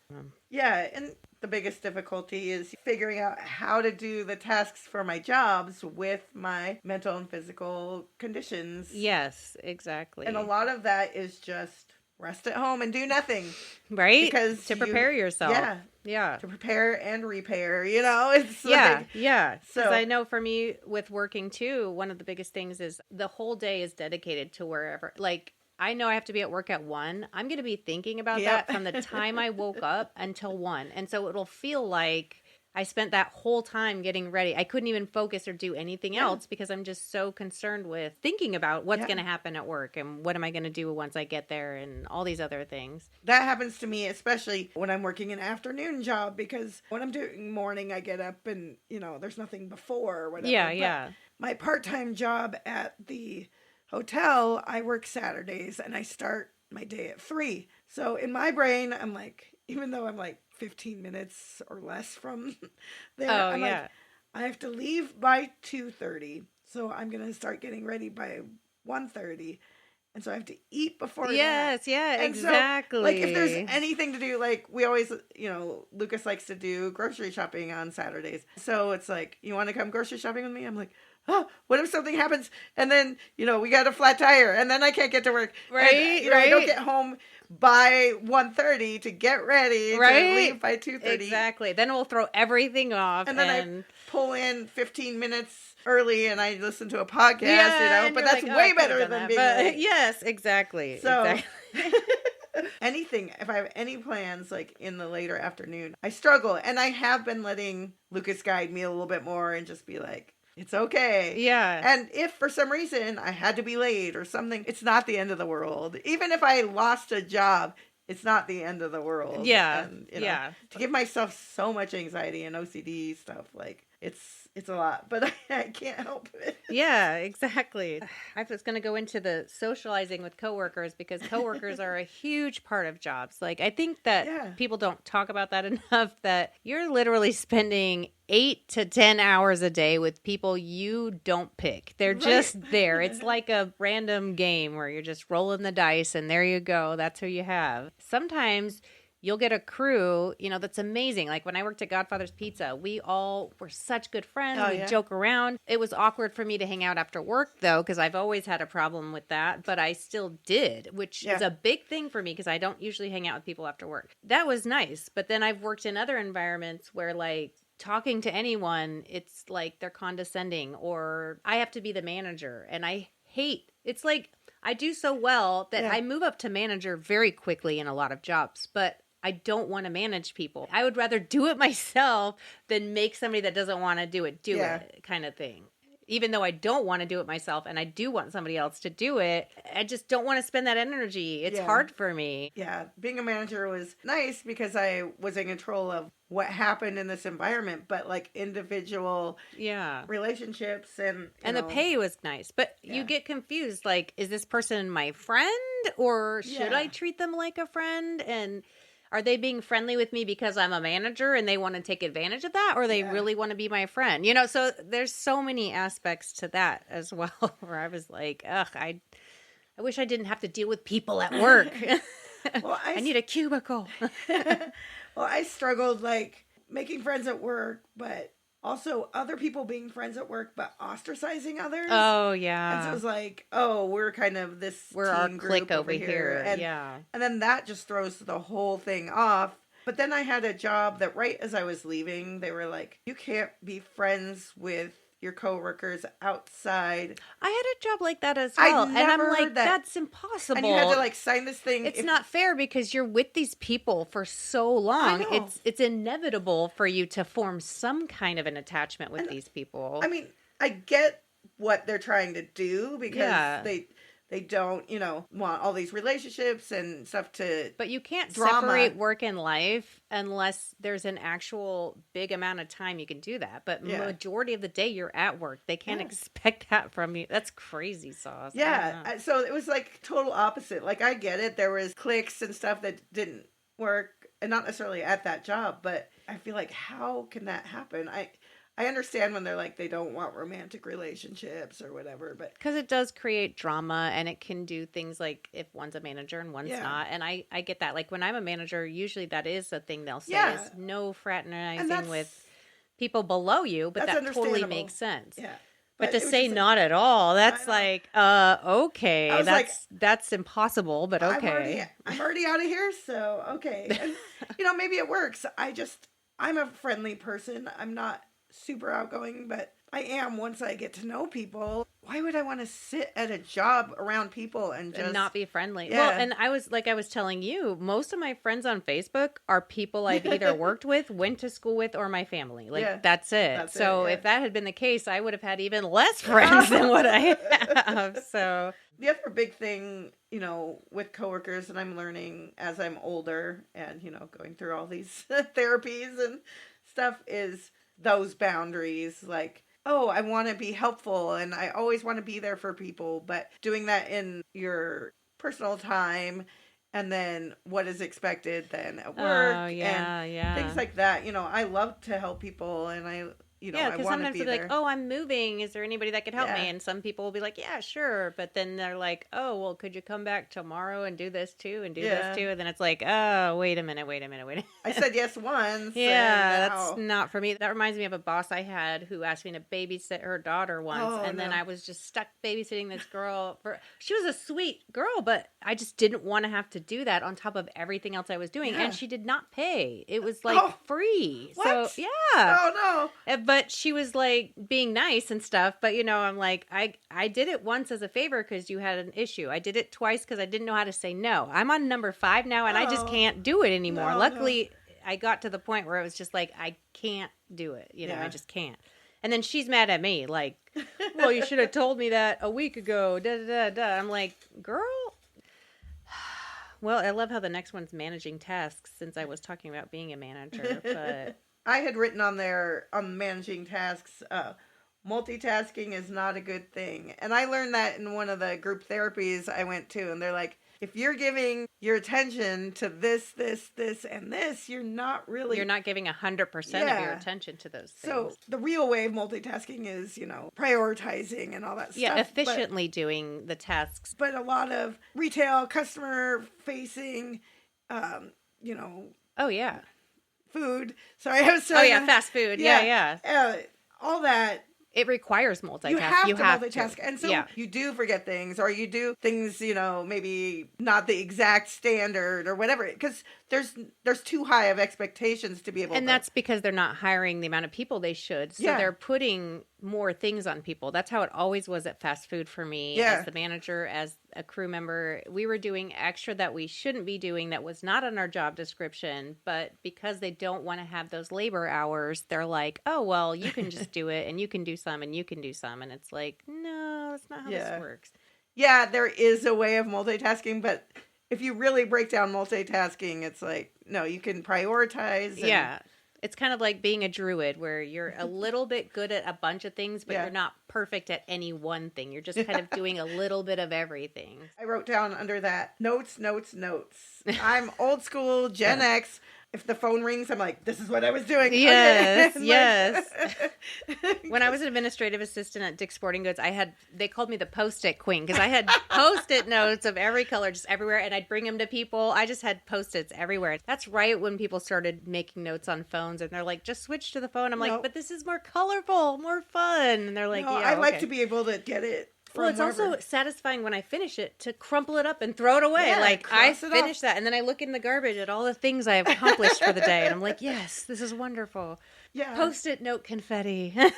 [SPEAKER 1] Yeah. And the biggest difficulty is figuring out how to do the tasks for my jobs with my mental and physical conditions.
[SPEAKER 3] Yes, exactly.
[SPEAKER 1] And a lot of that is just rest at home and do nothing.
[SPEAKER 3] Right?
[SPEAKER 1] Because
[SPEAKER 3] to prepare yourself.
[SPEAKER 1] Yeah.
[SPEAKER 3] Yeah.
[SPEAKER 1] To prepare and repair, it's
[SPEAKER 3] yeah,
[SPEAKER 1] like,
[SPEAKER 3] yeah.
[SPEAKER 1] So
[SPEAKER 3] I know for me with working too, one of the biggest things is the whole day is dedicated to wherever, like, I know I have to be at work at 1. I'm going to be thinking about that from the time I woke up until 1. And so it'll feel like I spent that whole time getting ready. I couldn't even focus or do anything else because I'm just so concerned with thinking about what's going to happen at work and what am I going to do once I get there and all these other things.
[SPEAKER 1] That happens to me, especially when I'm working an afternoon job, because when I'm doing morning, I get up and, there's nothing before or whatever.
[SPEAKER 3] Yeah, yeah.
[SPEAKER 1] My part-time job at the hotel, I work Saturdays and I start my day at 3. So in my brain, I'm like, even though I'm like 15 minutes or less from there, I'm like, I have to leave by 2:30. So I'm going to start getting ready by 1:30. And so I have to eat before
[SPEAKER 3] that. Yeah, and exactly.
[SPEAKER 1] So, like, if there's anything to do, like, we always, Lucas likes to do grocery shopping on Saturdays. So it's like, you want to come grocery shopping with me? I'm like, oh, what if something happens? And then, we got a flat tire and then I can't get to work.
[SPEAKER 3] Right,
[SPEAKER 1] and, I don't get home by 1:30 to get ready to leave by 2:30.
[SPEAKER 3] Exactly. Then we'll throw everything off.
[SPEAKER 1] And then I pull in 15 minutes early and I listen to a podcast, but that's way better than being late.
[SPEAKER 3] Yes, exactly.
[SPEAKER 1] So,
[SPEAKER 3] exactly.
[SPEAKER 1] anything, if I have any plans like in the later afternoon, I struggle. And I have been letting Lucas guide me a little bit more and just be like, it's okay.
[SPEAKER 3] Yeah.
[SPEAKER 1] And if for some reason I had to be late or something, it's not the end of the world. Even if I lost a job, it's not the end of the world.
[SPEAKER 3] Yeah.
[SPEAKER 1] And, to give myself so much anxiety and OCD stuff, like it's a lot, but I can't help it.
[SPEAKER 3] Yeah, exactly. I was going to go into the socializing with coworkers because coworkers are a huge part of jobs. Like, I think that people don't talk about that enough, that you're literally spending 8 to 10 hours a day with people you don't pick. They're just there. It's like a random game where you're just rolling the dice and there you go. That's who you have. Sometimes you'll get a crew, that's amazing. Like when I worked at Godfather's Pizza, we all were such good friends. We joke around. It was awkward for me to hang out after work, though, because I've always had a problem with that. But I still did, which is a big thing for me because I don't usually hang out with people after work. That was nice. But then I've worked in other environments where, like, talking to anyone, it's like they're condescending or I have to be the manager. And I hate, it's like I do so well that I move up to manager very quickly in a lot of jobs. But I don't want to manage people. I would rather do it myself than make somebody that doesn't want to do it kind of thing. Even though I don't want to do it myself and I do want somebody else to do it, I just don't want to spend that energy. It's hard for me.
[SPEAKER 1] Yeah. Being a manager was nice because I was in control of what happened in this environment, but like individual relationships and
[SPEAKER 3] the pay was nice, but you get confused. Like, is this person my friend or should I treat them like a friend? And are they being friendly with me because I'm a manager and they want to take advantage of that? Or they really want to be my friend? So there's so many aspects to that as well where I was like, ugh, I wish I didn't have to deal with people at work. Well, I need a cubicle.
[SPEAKER 1] Well, I struggled like making friends at work, but also other people being friends at work, but ostracizing others.
[SPEAKER 3] Oh, yeah.
[SPEAKER 1] And so it was like, oh, we're kind of this
[SPEAKER 3] we're our clique over here.
[SPEAKER 1] And, and then that just throws the whole thing off. But then I had a job that right as I was leaving, they were like, you can't be friends with your coworkers outside.
[SPEAKER 3] I had a job like that as well. And I'm like, that's impossible.
[SPEAKER 1] And you had to like sign this thing.
[SPEAKER 3] It's not fair because you're with these people for so long. It's inevitable for you to form some kind of an attachment with these people.
[SPEAKER 1] I mean, I get what they're trying to do because They don't, want all these relationships and stuff to
[SPEAKER 3] But you can't
[SPEAKER 1] drama.
[SPEAKER 3] separate work and life unless there's an actual big amount of time you can do that. But majority of the day you're at work. They can't expect that from you. That's crazy sauce.
[SPEAKER 1] Yeah. So it was like total opposite. Like, I get it. There was cliques and stuff that didn't work, and not necessarily at that job, but I feel like, how can that happen? I understand when they're like, they don't want romantic relationships or whatever, but
[SPEAKER 3] because it does create drama, and it can do things like if one's a manager and one's not. And I get that. Like, when I'm a manager, usually that is the thing they'll say is no fraternizing with people below you, but that totally makes sense.
[SPEAKER 1] Yeah.
[SPEAKER 3] But to say not at all, that's like, okay, that's impossible, but okay.
[SPEAKER 1] I'm already out of here, so okay. And, maybe it works. I'm a friendly person. I'm not super outgoing, but I am once I get to know people. Why would I want to sit at a job around people and just
[SPEAKER 3] not be friendly?
[SPEAKER 1] Yeah.
[SPEAKER 3] Well, and I was telling you, most of my friends on Facebook are people I've either worked with, went to school with, or my family. Like, that's it. So if that had been the case, I would have had even less friends than what I have. So
[SPEAKER 1] the other big thing, with coworkers, and I'm learning as I'm older and, going through all these therapies and stuff, is those boundaries. Like, I want to be helpful and I always want to be there for people, but doing that in your personal time, and then what is expected then at work and things like that. I love to help people, and I
[SPEAKER 3] because sometimes they'll be like, I'm moving. Is there anybody that could help me? And some people will be like, yeah, sure. But then they're like, well, could you come back tomorrow and do this too and do this too? And then it's like, wait a minute.
[SPEAKER 1] I said yes once.
[SPEAKER 3] Yeah, that's not for me. That reminds me of a boss I had who asked me to babysit her daughter once. Then I was just stuck babysitting this girl. She was a sweet girl, but I just didn't want to have to do that on top of everything else I was doing. And she did not pay. It was like free.
[SPEAKER 1] What?
[SPEAKER 3] So, yeah.
[SPEAKER 1] Oh, no.
[SPEAKER 3] But she was like being nice and stuff. But, I'm like, I did it once as a favor because you had an issue. I did it twice because I didn't know how to say no. I'm on number 5 now, and I just can't do it anymore. Luckily, I got to the point where it was just like, I can't do it. I just can't. And then she's mad at me, like, well, you should have told me that a week ago. Da, da, da, da. I'm like, girl. Well, I love how the next one's managing tasks, since I was talking about being a manager, but
[SPEAKER 1] I had written on there on managing tasks, multitasking is not a good thing. And I learned that in one of the group therapies I went to, and they're like, if you're giving your attention to this, and this, you're not
[SPEAKER 3] giving 100% of your attention to those things.
[SPEAKER 1] So the real way of multitasking is, prioritizing and all that stuff.
[SPEAKER 3] Yeah, efficiently doing the tasks.
[SPEAKER 1] But a lot of retail, customer facing,
[SPEAKER 3] Oh, yeah.
[SPEAKER 1] Food. Sorry, I was saying.
[SPEAKER 3] Oh, yeah, fast food. Yeah.
[SPEAKER 1] All that.
[SPEAKER 3] It requires multitasking.
[SPEAKER 1] You have to multitask. And so you do forget things, or you do things, maybe not the exact standard or whatever. Because there's too high of expectations to be able to.
[SPEAKER 3] And that's because they're not hiring the amount of people they should. So they're putting more things on people. That's how it always was at fast food for me. As the manager, as a crew member. We were doing extra that we shouldn't be doing that was not on our job description. But because they don't want to have those labor hours, they're like, oh, well, you can just do it, and you can do some, and you can do some. And it's like, no, that's not how this works.
[SPEAKER 1] Yeah, there is a way of multitasking, but if you really break down multitasking, it's like, no, you can prioritize.
[SPEAKER 3] Yeah. It's kind of like being a druid, where you're a little bit good at a bunch of things, but you're not perfect at any one thing. You're just kind of doing a little bit of everything.
[SPEAKER 1] I wrote down under that, notes. I'm old school, Gen X. If the phone rings, I'm like, this is what I was doing.
[SPEAKER 3] Yes, yes. When I was an administrative assistant at Dick's Sporting Goods, they called me the Post-it Queen, because I had Post-it notes of every color just everywhere, and I'd bring them to people. I just had Post-its everywhere. That's right when people started making notes on phones, and they're like, just switch to the phone. I'm like, but this is more colorful, more fun. And they're like,
[SPEAKER 1] I like to be able to get it.
[SPEAKER 3] Well, it's also satisfying when I finish it to crumple it up and throw it away. Like, I finish that, and then I look in the garbage at all the things I have accomplished for the day, and I'm like, yes, this is wonderful. Yeah. Post-it note confetti.
[SPEAKER 1] Well,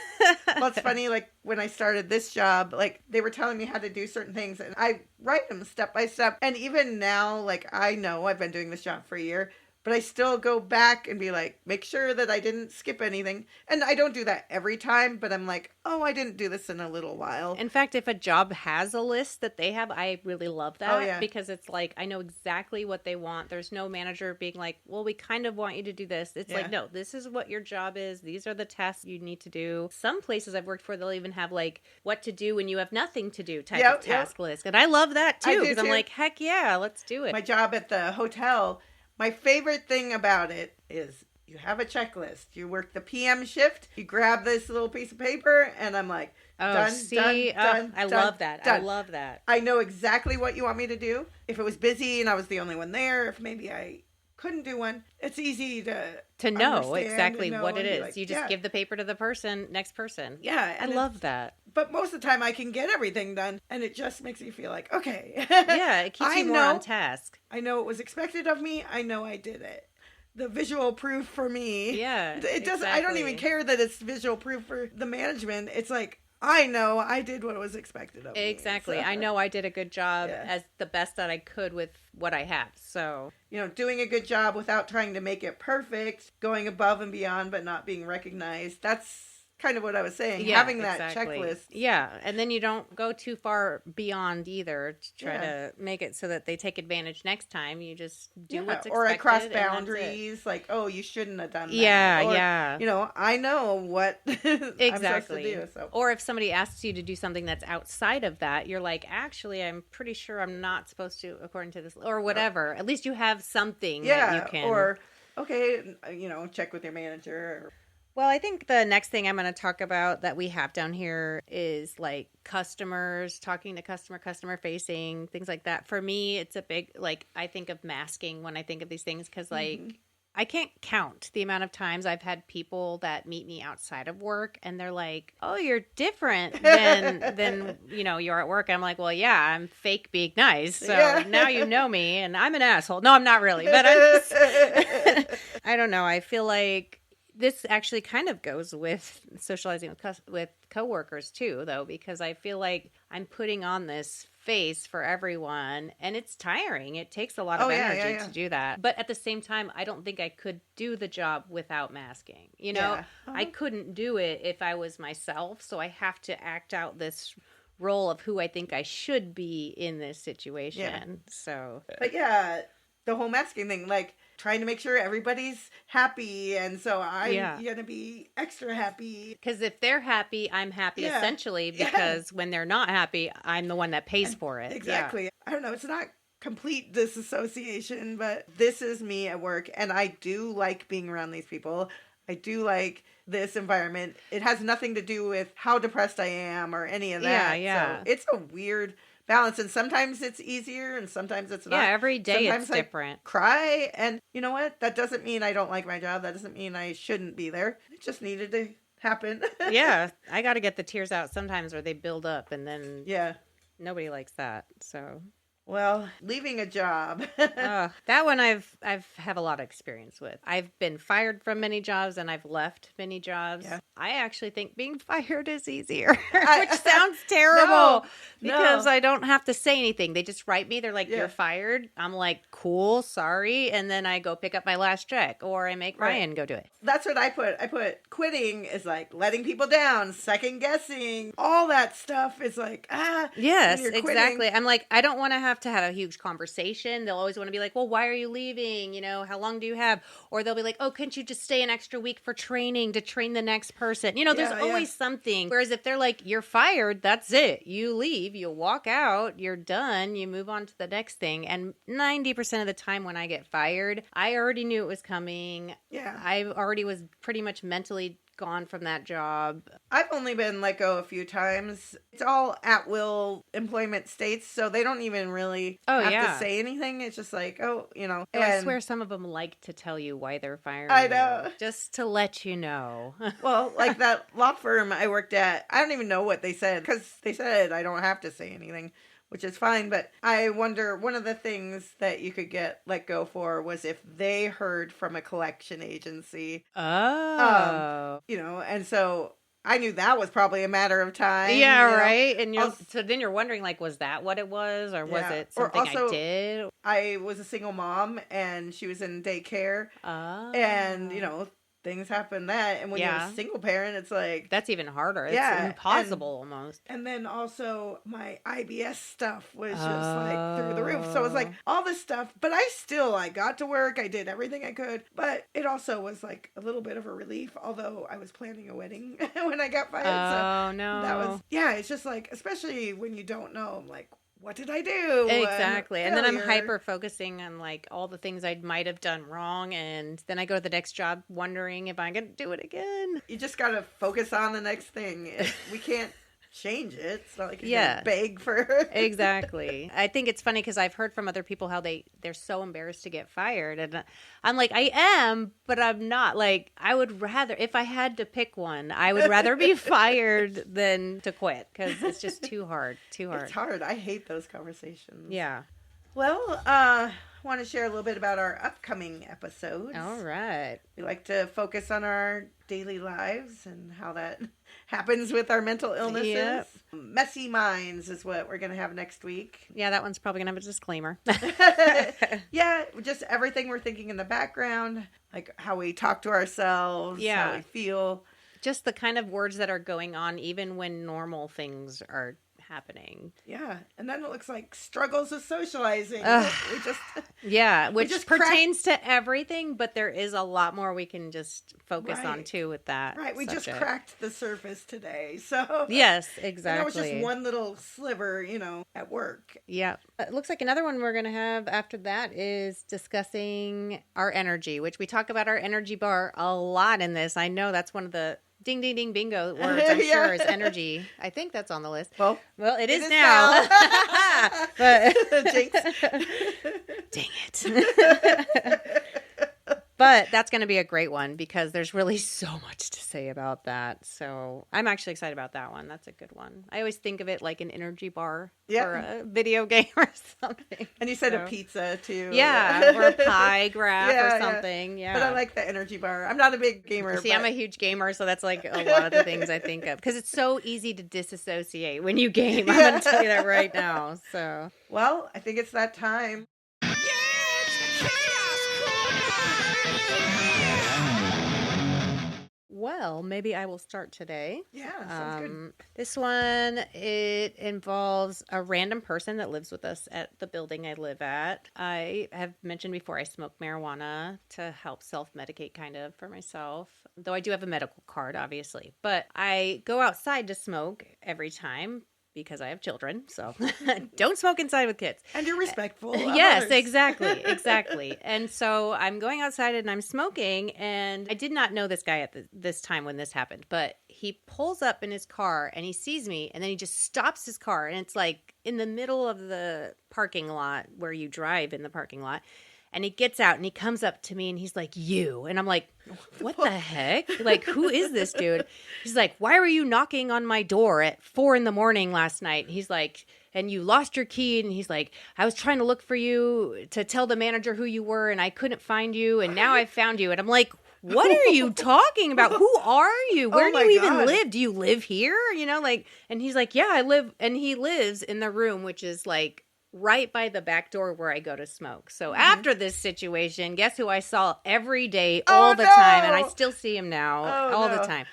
[SPEAKER 1] it's funny, like, when I started this job, like, they were telling me how to do certain things, and I write them step by step. And even now, like, I know I've been doing this job for a year, but I still go back and be like, make sure that I didn't skip anything. And I don't do that every time, but I'm like, oh, I didn't do this in a little while.
[SPEAKER 3] In fact, if a job has a list that they have, I really love that.
[SPEAKER 1] Oh, yeah.
[SPEAKER 3] Because it's like, I know exactly what they want. There's no manager being like, well, we kind of want you to do this. It's like, no, this is what your job is. These are the tasks you need to do. Some places I've worked for, they'll even have like what to do when you have nothing to do type of task list. And I love that too, because I'm like, heck yeah, let's do it.
[SPEAKER 1] My job at the hotel, my favorite thing about it is you have a checklist. You work the PM shift, you grab this little piece of paper, and I'm like, done.
[SPEAKER 3] I love that.
[SPEAKER 1] Done.
[SPEAKER 3] I love that.
[SPEAKER 1] I know exactly what you want me to do. If it was busy and I was the only one there, if maybe I couldn't do one, it's easy to
[SPEAKER 3] know exactly what it is.
[SPEAKER 1] Like,
[SPEAKER 3] you just give the paper to the next person.
[SPEAKER 1] Yeah.
[SPEAKER 3] I love that.
[SPEAKER 1] But most of the time I can get everything done, and it just makes me feel like, okay.
[SPEAKER 3] Yeah, it keeps you more on task.
[SPEAKER 1] I know what was expected of me. I know I did it. The visual proof for me.
[SPEAKER 3] Yeah,
[SPEAKER 1] it doesn't. I don't even care that it's visual proof for the management. It's like, I know I did what was expected of me.
[SPEAKER 3] Exactly. So, I know I did a good job as the best that I could with what I have. So,
[SPEAKER 1] doing a good job without trying to make it perfect, going above and beyond, but not being recognized. That's kind of what I was saying. Having that checklist.
[SPEAKER 3] Yeah. And then you don't go too far beyond either to try to make it so that they take advantage next time. You just do what's expected.
[SPEAKER 1] Or I cross boundaries, like, oh, you shouldn't have done that.
[SPEAKER 3] Yeah,
[SPEAKER 1] or, I know what
[SPEAKER 3] exactly.
[SPEAKER 1] I'm supposed to do. So.
[SPEAKER 3] Or if somebody asks you to do something that's outside of that, you're like, actually, I'm pretty sure I'm not supposed to, according to this, or whatever. At least you have something that you can.
[SPEAKER 1] Or, okay, check with your manager.
[SPEAKER 3] Well, I think the next thing I'm going to talk about that we have down here is like customers, talking to customer facing, things like that. For me, it's a big, like, I think of masking when I think of these things because, like, I can't count the amount of times I've had people that meet me outside of work and they're like, oh, you're different than you're at work. I'm like, well, yeah, I'm fake being nice. So now you know me and I'm an asshole. No, I'm not really. But I'm just, I don't know. I feel like this actually kind of goes with socializing with coworkers too, though, because I feel like I'm putting on this face for everyone and it's tiring. It takes a lot of energy to do that. But at the same time, I don't think I could do the job without masking. I couldn't do it if I was myself. So I have to act out this role of who I think I should be in this situation.
[SPEAKER 1] Yeah.
[SPEAKER 3] So,
[SPEAKER 1] but the whole masking thing, like, trying to make sure everybody's happy, and so I'm gonna be extra happy.
[SPEAKER 3] Because if they're happy, I'm happy, essentially, because when they're not happy, I'm the one that pays for it.
[SPEAKER 1] Exactly. Yeah. I don't know, it's not complete disassociation, but this is me at work, and I do like being around these people. I do like this environment. It has nothing to do with how depressed I am or any of that. Yeah. So it's a weird balance, and sometimes it's easier and sometimes it's not.
[SPEAKER 3] Yeah, every day
[SPEAKER 1] sometimes
[SPEAKER 3] it's different.
[SPEAKER 1] Cry, and you know what? That doesn't mean I don't like my job. That doesn't mean I shouldn't be there. It just needed to happen.
[SPEAKER 3] Yeah, I got to get the tears out sometimes, or they build up, and then nobody likes that. So,
[SPEAKER 1] well, leaving a job.
[SPEAKER 3] That one I've have a lot of experience with. I've been fired from many jobs and I've left many jobs. Yeah. I actually think being fired is easier, which sounds terrible because I don't have to say anything. They just write me. They're like, you're fired. I'm like, cool, sorry. And then I go pick up my last check, or I make Ryan go do it.
[SPEAKER 1] That's what I put. I put quitting is like letting people down, second guessing, all that stuff is like,
[SPEAKER 3] yes, exactly. I'm like, I don't want to have a huge conversation. They'll always want to be like, well, why are you leaving? How long do you have? Or they'll be like, oh, couldn't you just stay an extra week for training to train the next person? There's always something. Whereas if they're like, you're fired, that's it. You leave, you walk out, you're done, you move on to the next thing. And 90% of the time when I get fired, I already knew it was coming. Yeah. I already was pretty much mentally gone from that job.
[SPEAKER 1] I've only been let go a few times. It's all at will employment states, so they don't even really have to say anything. It's just like, And
[SPEAKER 3] I swear some of them like to tell you why they're firing
[SPEAKER 1] I know.
[SPEAKER 3] you, just to let you know.
[SPEAKER 1] Well, like that law firm I worked at, I don't even know what they said, because they said I don't have to say anything, which is fine. But I wonder, one of the things that you could get let go for was if they heard from a collection agency.
[SPEAKER 3] Oh.
[SPEAKER 1] And so I knew that was probably a matter of time.
[SPEAKER 3] Yeah, right. And so then you're wondering, like, was that what it was, or was it something
[SPEAKER 1] also,
[SPEAKER 3] I did?
[SPEAKER 1] I was a single mom, and she was in daycare, and things happen that, and when you're a single parent, it's like
[SPEAKER 3] that's even harder. It's impossible almost.
[SPEAKER 1] And then also my IBS stuff was just like through the roof. So it was like all this stuff, but I got to work. I did everything I could, but it also was like a little bit of a relief. Although I was planning a wedding when I got fired.
[SPEAKER 3] Oh no,
[SPEAKER 1] that was it's just like, especially when you don't know. I'm like, what did I do?
[SPEAKER 3] Exactly. And then I'm hyper focusing on like all the things I might have done wrong. And then I go to the next job wondering if I'm going to do it again.
[SPEAKER 1] You just got to focus on the next thing. We can't change it. It's not like you can beg for
[SPEAKER 3] Exactly. I think it's funny because I've heard from other people how they're so embarrassed to get fired. And I'm like, I am, but I'm not. Like, I would rather, if I had to pick one, I would rather be fired than to quit because it's just too hard.
[SPEAKER 1] It's hard. I hate those conversations.
[SPEAKER 3] Yeah.
[SPEAKER 1] Well, I want to share a little bit about our upcoming episodes.
[SPEAKER 3] All right.
[SPEAKER 1] We like to focus on our daily lives and how that happens with our mental illnesses. Yep. Messy Minds is what we're going to have next week.
[SPEAKER 3] Yeah, that one's probably going to have a disclaimer.
[SPEAKER 1] Yeah, just everything we're thinking in the background, like how we talk to ourselves, how we feel.
[SPEAKER 3] Just the kind of words that are going on even when normal things are happening.
[SPEAKER 1] Yeah, and then it looks like struggles with socializing.
[SPEAKER 3] Which pertains to everything, but there is a lot more we can just focus on too with that.
[SPEAKER 1] Right, we just cracked the surface today. So
[SPEAKER 3] yes, exactly.
[SPEAKER 1] And that was just one little sliver, at work.
[SPEAKER 3] Yeah, it looks like another one we're going to have after that is discussing our energy, which we talk about our energy bar a lot in this. I know that's one of the ding, ding, ding, bingo words, I'm sure, is energy. I think that's on the list. Well, it is now. But
[SPEAKER 1] jinx.
[SPEAKER 3] Dang it. But that's going to be a great one because there's really so much to say about that. So I'm actually excited about that one. That's a good one. I always think of it like an energy bar or a video game or something.
[SPEAKER 1] And you said a pizza too.
[SPEAKER 3] Yeah, or a pie graph or something. Yeah.
[SPEAKER 1] But I like the energy bar. I'm not a big gamer.
[SPEAKER 3] See, I'm a huge gamer, so that's like a lot of the things I think of. Because it's so easy to disassociate when you game. I'm going to tell you that right now. So,
[SPEAKER 1] well, I think it's that time.
[SPEAKER 3] Well, maybe I will start today.
[SPEAKER 1] Yeah, sounds good.
[SPEAKER 3] This one, it involves a random person that lives with us at the building I live at. I have mentioned before I smoke marijuana to help self-medicate kind of for myself, though I do have a medical card, obviously. But I go outside to smoke every time because I have children, so don't smoke inside with kids.
[SPEAKER 1] And you're respectful.
[SPEAKER 3] Yes, exactly. And so I'm going outside and I'm smoking, and I did not know this guy at this time when this happened, but he pulls up in his car and he sees me, and then he just stops his car, and it's like in the middle of the parking lot where you drive in the parking lot. And he gets out and he comes up to me and he's like, you. And I'm like, what the heck? Like, who is this dude? He's like, why were you knocking on my door at 4 a.m. last night? He's like, and you lost your key. And he's like, I was trying to look for you to tell the manager who you were and I couldn't find you. And now I found you. And I'm like, what are you talking about? Who are you? Where do you even live? Do you live here? And he's like, yeah, I live. And he lives in the room, which is like right by the back door where I go to smoke. So after this situation, guess who I saw every day, all the time, and I still see him now all the time.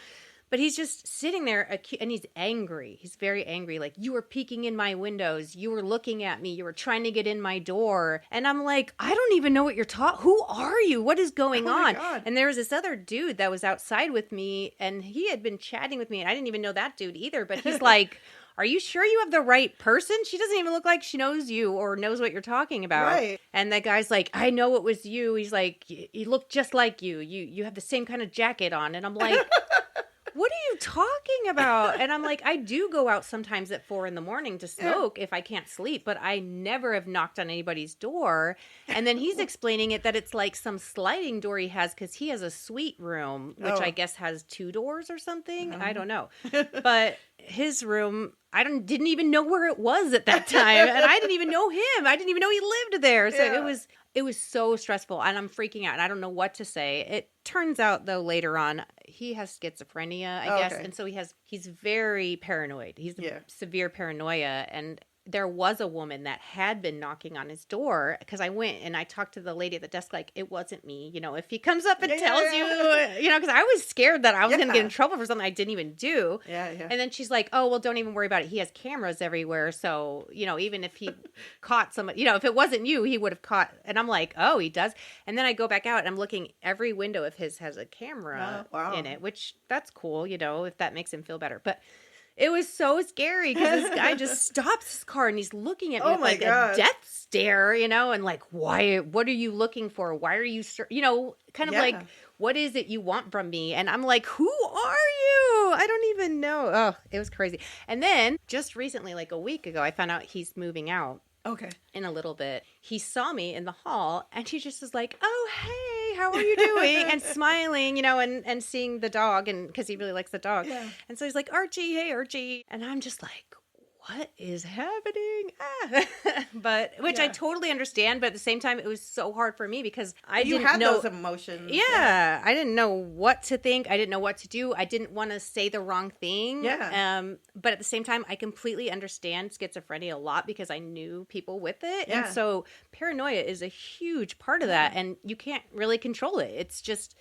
[SPEAKER 3] But he's just sitting there, and he's angry. He's very angry. Like, you were peeking in my windows. You were looking at me. You were trying to get in my door. And I'm like, I don't even know what you're talking. Who are you? What is going on?
[SPEAKER 1] God.
[SPEAKER 3] And there was this other dude that was outside with me, and he had been chatting with me, and I didn't even know that dude either. But he's like, are you sure you have the right person? She doesn't even look like she knows you or knows what you're talking about.
[SPEAKER 1] Right.
[SPEAKER 3] And that guy's like, I know it was you. He's like, you look just like you. You have the same kind of jacket on. And I'm like, what are you talking about? And I'm like, I do go out sometimes at 4 a.m. to smoke if I can't sleep, but I never have knocked on anybody's door. And then he's explaining it that it's like some sliding door he has because he has a suite room, which I guess has 2 doors or something. I don't know. But his room, I didn't even know where it was at that time. And I didn't even know him. I didn't even know he lived there. So it was so stressful, and I'm freaking out, and I don't know what to say. It turns out, though, later on, he has schizophrenia, I guess. Okay. And so he's very paranoid. He's severe paranoia, and there was a woman that had been knocking on his door, because I went and I talked to the lady at the desk, like, it wasn't me. You know, if he comes up and tells you, you know, because I was scared that I was going to get in trouble for something I didn't even do. Yeah. And then she's like, oh, well, don't even worry about it. He has cameras everywhere. So, you know, even if he caught somebody, you know, if it wasn't you, he would have caught. And I'm like, oh, he does. And then I go back out and I'm looking, every window of his has a camera in it, which that's cool, you know, if that makes him feel better. But it was so scary because this guy just stops his car and he's looking at me with like a death stare, you know, and like, why, what are you looking for? Why are you, you know, kind of like, what is it you want from me? And I'm like, who are you? I don't even know. Oh, it was crazy. And then just recently, like a week ago, I found out he's moving out. Okay. In a little bit. He saw me in the hall and he just was like, oh, hey, how are you doing? And smiling, you know, and seeing the dog, and because he really likes the dog. Yeah. And so he's like, Archie, hey, Archie. And I'm just like, what is happening? But which I totally understand, but at the same time, it was so hard for me because I didn't know those emotions. Yeah, I didn't know what to think. I didn't know what to do. I didn't want to say the wrong thing. Yeah. But at the same time, I completely understand schizophrenia a lot because I knew people with it, and so paranoia is a huge part of that, and you can't really control it. It's just.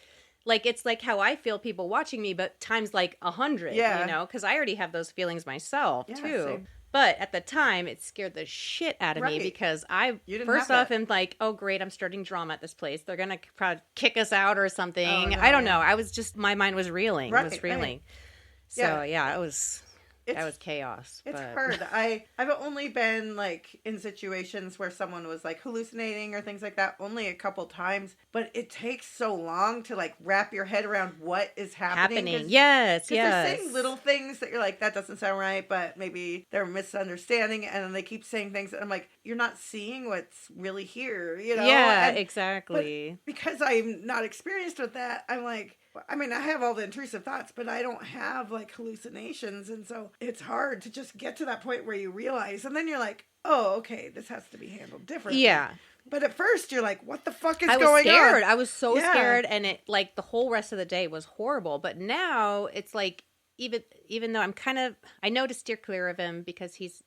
[SPEAKER 3] Like, it's like how I feel people watching me, but times like 100, you know, because I already have those feelings myself, too. Same. But at the time, it scared the shit out of me because I, first off, am like, oh, great, I'm starting drama at this place. They're going to probably kick us out or something. Oh, no, I don't know. I was just, my mind was reeling. It was reeling. Right. So, it was... That was chaos.
[SPEAKER 1] It's hard. I've only been like in situations where someone was like hallucinating or things like that only a couple times, but it takes so long to like wrap your head around what is happening. Yes. They're saying little things that you're like, that doesn't sound right, but maybe they're misunderstanding, and then they keep saying things and I'm like, you're not seeing what's really here, you know?
[SPEAKER 3] Yeah, exactly.
[SPEAKER 1] Because I'm not experienced with that, I'm like, I mean, I have all the intrusive thoughts, but I don't have like hallucinations. And so it's hard to just get to that point where you realize, and then you're like, oh, okay, this has to be handled differently. Yeah. But at first you're like, what the fuck is going on?
[SPEAKER 3] I was scared. I was so scared. And it like the whole rest of the day was horrible. But now it's like, even though I know to steer clear of him because he's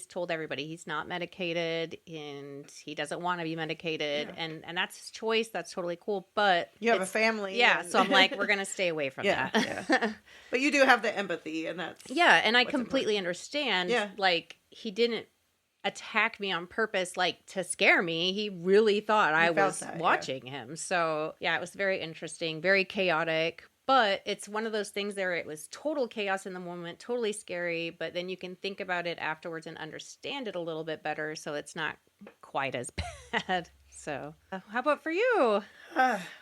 [SPEAKER 3] told everybody he's not medicated and he doesn't want to be medicated, and that's his choice. That's totally cool. But
[SPEAKER 1] you have a family.
[SPEAKER 3] Yeah. So I'm like, we're going to stay away from that.
[SPEAKER 1] Yeah. But you do have the empathy, and that's.
[SPEAKER 3] Yeah. And I completely understand. Yeah. Like, he didn't attack me on purpose, like to scare me. He really thought I was watching him. So yeah, it was very interesting, very chaotic. But it's one of those things there, it was total chaos in the moment, totally scary, but then you can think about it afterwards and understand it a little bit better, so it's not quite as bad. So, how about for you?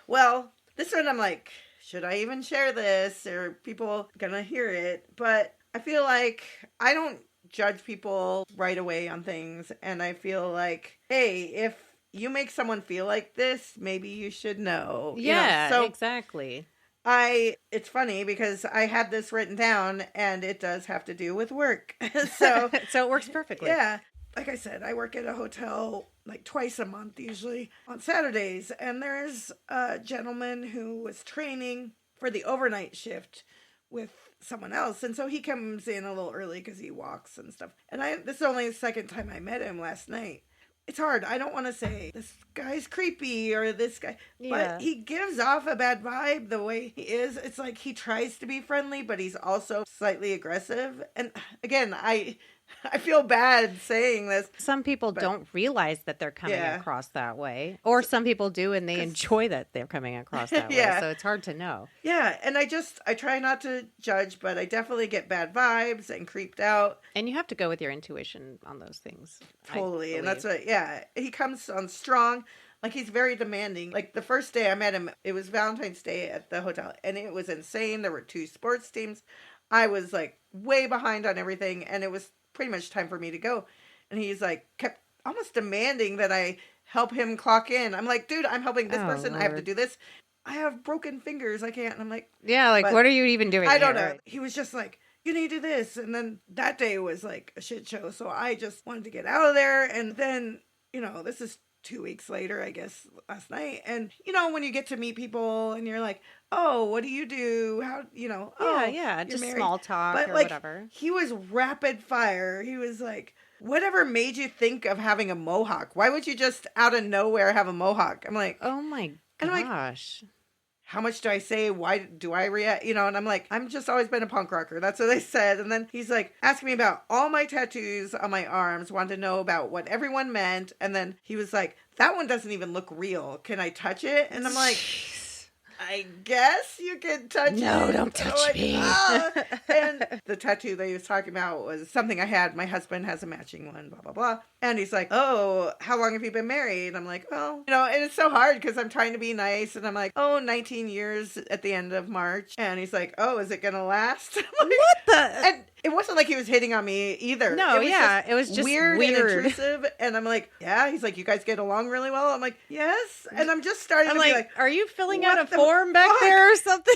[SPEAKER 1] Well, this one I'm like, should I even share this? Are people gonna hear it? But I feel like I don't judge people right away on things, and I feel like, hey, if you make someone feel like this, maybe you should know.
[SPEAKER 3] Yeah, you know? So exactly.
[SPEAKER 1] It's funny because I had this written down and it does have to do with work. So
[SPEAKER 3] it works perfectly.
[SPEAKER 1] Yeah. Like I said, I work at a hotel like twice a month, usually on Saturdays. And there's a gentleman who was training for the overnight shift with someone else. And so he comes in a little early because he walks and stuff. And this is only the second time I met him last night. It's hard. I don't want to say this guy's creepy or this guy, but he gives off a bad vibe the way he is. It's like he tries to be friendly, but he's also slightly aggressive. And again, I feel bad saying this.
[SPEAKER 3] Some people don't realize that they're coming across that way. Or some people do and they enjoy that they're coming across that way. So it's hard to know.
[SPEAKER 1] Yeah. And I try not to judge, but I definitely get bad vibes and creeped out.
[SPEAKER 3] And you have to go with your intuition on those things.
[SPEAKER 1] Totally. And that's what, he comes on strong. Like, he's very demanding. Like, the first day I met him, it was Valentine's Day at the hotel. And it was insane. There were 2 sports teams. I was, like, way behind on everything. And it was pretty much time for me to go. And he's like, kept almost demanding that I help him clock in. I'm like, dude, I'm helping this person. Lord. I have to do this. I have broken fingers. I can't. And I'm like,
[SPEAKER 3] yeah, like, what are you even doing?
[SPEAKER 1] I don't know. Right? He was just like, you need to do this. And then that day was like a shit show. So I just wanted to get out of there. And then, this is 2 weeks later, I guess, last night. And, when you get to meet people and you're like, oh, what do you do? How,
[SPEAKER 3] yeah, just
[SPEAKER 1] married.
[SPEAKER 3] Small talk
[SPEAKER 1] but
[SPEAKER 3] or
[SPEAKER 1] like,
[SPEAKER 3] whatever.
[SPEAKER 1] He was rapid fire. He was like, whatever made you think of having a mohawk? Why would you just out of nowhere have a mohawk? I'm like,
[SPEAKER 3] oh my gosh.
[SPEAKER 1] And I'm like, how much do I say? Why do I react? And I'm like, I'm just always been a punk rocker. That's what I said. And then he's like, asking me about all my tattoos on my arms, wanted to know about what everyone meant. And then he was like, that one doesn't even look real. Can I touch it? And I'm like, I guess you can touch it.
[SPEAKER 3] No, don't touch me.
[SPEAKER 1] And the tattoo that he was talking about was something I had. My husband has a matching one, blah, blah, blah. And he's like, oh, how long have you been married? I'm like, well, and it's so hard because I'm trying to be nice. And I'm like, 19 years at the end of March. And he's like, oh, is it going to last? Like,
[SPEAKER 3] what the?
[SPEAKER 1] And it wasn't like he was hitting on me either.
[SPEAKER 3] No, it was just weird and
[SPEAKER 1] intrusive. And I'm like, yeah. He's like, you guys get along really well? I'm like, yes. And I'm just starting to be like,
[SPEAKER 3] are you filling out a form back there or something?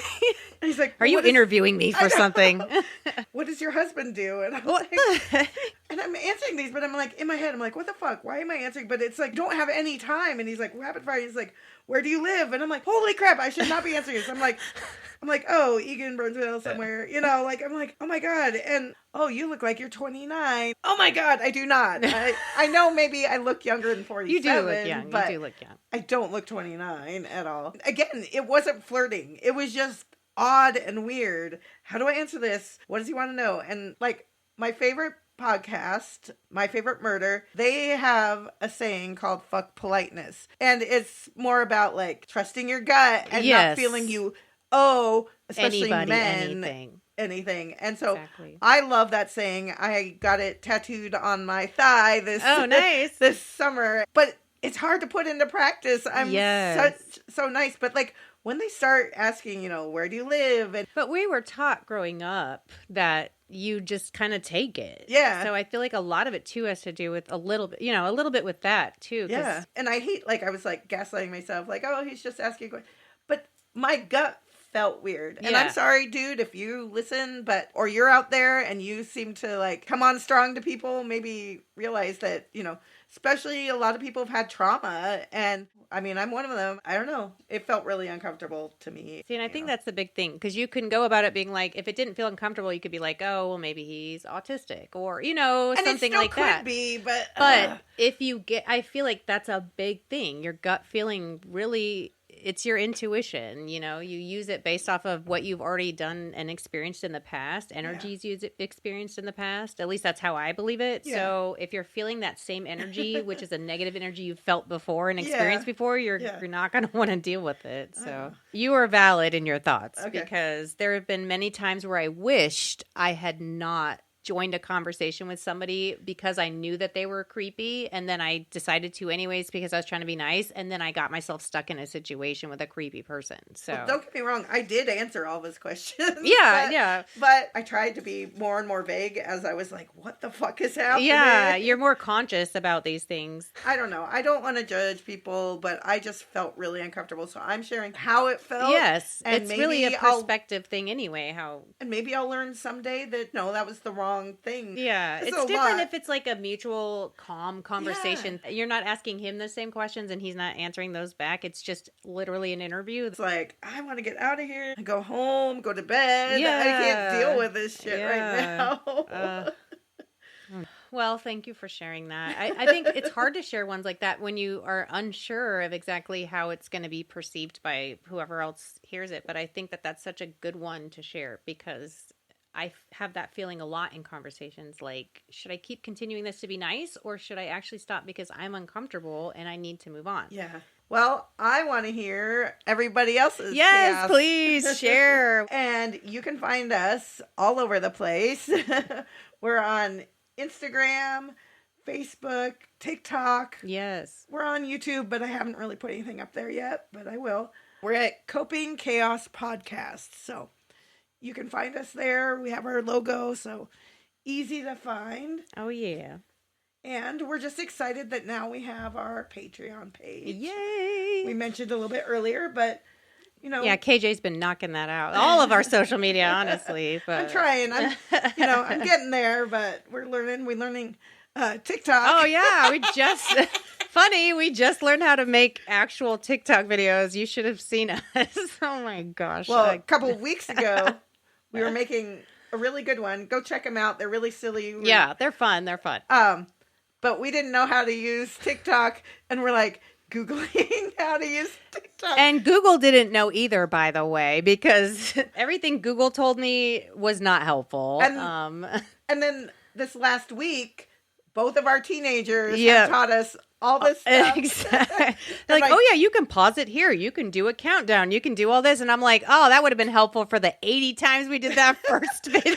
[SPEAKER 1] And he's like,
[SPEAKER 3] are you interviewing me for something?
[SPEAKER 1] What does your husband do? And I'm like, and I'm answering these, but I'm like, in my head, I'm like, what the fuck? Why am I answering? But it's like, don't have any time. And he's like, rapid fire. He's like, where do you live? And I'm like, holy crap, I should not be answering this. I'm like, oh, Egan, Burnsville, somewhere. I'm like, oh my God. And, oh, you look like you're 29. Oh my God, I do not. I know maybe I look younger than 47.
[SPEAKER 3] You do look young.
[SPEAKER 1] But
[SPEAKER 3] you do look young.
[SPEAKER 1] I don't look 29 at all. Again, it wasn't flirting. It was just odd and weird. How do I answer this? What does he want to know? And like my favorite podcast, My Favorite Murder, they have a saying called fuck politeness. And it's more about like trusting your gut and not feeling you owe, especially
[SPEAKER 3] anybody,
[SPEAKER 1] men, anything. And so I love that saying. I got it tattooed on my thigh this summer. But it's hard to put into practice. I'm so nice. But like when they start asking, where do you live?
[SPEAKER 3] But we were taught growing up that you just kind of take it.
[SPEAKER 1] Yeah.
[SPEAKER 3] So I feel like a lot of it too has to do with a little bit with that too.
[SPEAKER 1] Yeah. And I hate, I was like gaslighting myself, like, oh, he's just asking. But my gut felt weird. And I'm sorry, dude, if you listen, or you're out there and you seem to come on strong to people, maybe realize that, especially a lot of people have had trauma. And I mean, I'm one of them. I don't know. It felt really uncomfortable to me.
[SPEAKER 3] See, and I think that's the big thing, because you can go about it being like, if it didn't feel uncomfortable, you could be like, oh, well, maybe he's autistic or, something like that.
[SPEAKER 1] Could be, but
[SPEAKER 3] if you I feel like that's a big thing. Your gut feeling really, it's your intuition, you use it based off of what you've already done and experienced in the past, energies you've experienced in the past. At least that's how I believe it. Yeah. So if you're feeling that same energy, which is a negative energy you've felt before and experienced before, you're not going to want to deal with it. So you are valid in your thoughts, because there have been many times where I wished I had not joined a conversation with somebody because I knew that they were creepy, and then I decided to anyways because I was trying to be nice, and then I got myself stuck in a situation with a creepy person. So
[SPEAKER 1] don't get me wrong, I did answer all of his questions. But I tried to be more and more vague as I was like, what the fuck is happening?
[SPEAKER 3] Yeah, you're more conscious about these things.
[SPEAKER 1] I don't know. I don't want to judge people, but I just felt really uncomfortable, so I'm sharing how it felt.
[SPEAKER 3] Yes, and it's really a perspective thing anyway. And
[SPEAKER 1] maybe I'll learn someday that no, that was the wrong thing.
[SPEAKER 3] Yeah, it's different if it's like a mutual calm conversation. Yeah. You're not asking him the same questions and he's not answering those back. It's just literally an interview.
[SPEAKER 1] It's like, I want to get out of here, go home, go to bed. Yeah. I can't deal with this shit right now.
[SPEAKER 3] Well, thank you for sharing that. I think it's hard to share ones like that when you are unsure of exactly how it's going to be perceived by whoever else hears it. But I think that that's such a good one to share, because I have that feeling a lot in conversations. Like, should I keep continuing this to be nice, or should I actually stop because I'm uncomfortable and I need to move on?
[SPEAKER 1] Yeah. Well, I want to hear everybody else's.
[SPEAKER 3] Yes,
[SPEAKER 1] chaos.
[SPEAKER 3] Please share.
[SPEAKER 1] And you can find us all over the place. We're on Instagram, Facebook, TikTok.
[SPEAKER 3] Yes.
[SPEAKER 1] We're on YouTube, but I haven't really put anything up there yet, but I will. We're at Copingchaospodcast. So you can find us there. We have our logo, so easy to find.
[SPEAKER 3] Oh, yeah.
[SPEAKER 1] And we're just excited that now we have our Patreon page.
[SPEAKER 3] Yay!
[SPEAKER 1] We mentioned a little bit earlier, but
[SPEAKER 3] Yeah, KJ's been knocking that out. All of our social media, honestly. But
[SPEAKER 1] I'm trying. I'm getting there, but we're learning TikTok.
[SPEAKER 3] Oh yeah, we just learned how to make actual TikTok videos. You should have seen us. Oh my gosh.
[SPEAKER 1] Well, a couple of weeks ago, we were making a really good one. Go check them out. They're really silly.
[SPEAKER 3] Yeah, they're fun.
[SPEAKER 1] But we didn't know how to use TikTok, and we're like Googling how to use TikTok.
[SPEAKER 3] And Google didn't know either, by the way, because everything Google told me was not helpful.
[SPEAKER 1] And then this last week, both of our teenagers have taught us all this stuff.
[SPEAKER 3] Exactly. They're like, oh yeah, you can pause it here. You can do a countdown. You can do all this. And I'm like, oh, that would have been helpful for the 80 times we did that first video.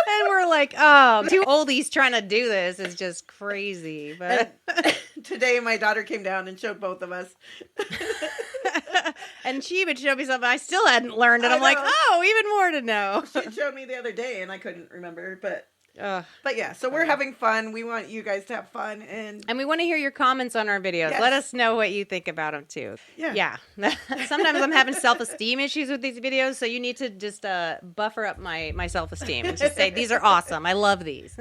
[SPEAKER 3] And we're like, oh, two oldies trying to do this is just crazy. But
[SPEAKER 1] today my daughter came down and showed both of us.
[SPEAKER 3] And she even showed me something I still hadn't learned. And I'm like, oh, even more to know.
[SPEAKER 1] She showed me the other day and I couldn't remember, but yeah, so we're having fun. We want you guys to have fun. And
[SPEAKER 3] we want to hear your comments on our videos. Yes. Let us know what you think about them, too. Yeah. Sometimes I'm having self-esteem issues with these videos, so you need to just buffer up my self-esteem and just say, these are awesome. I love these.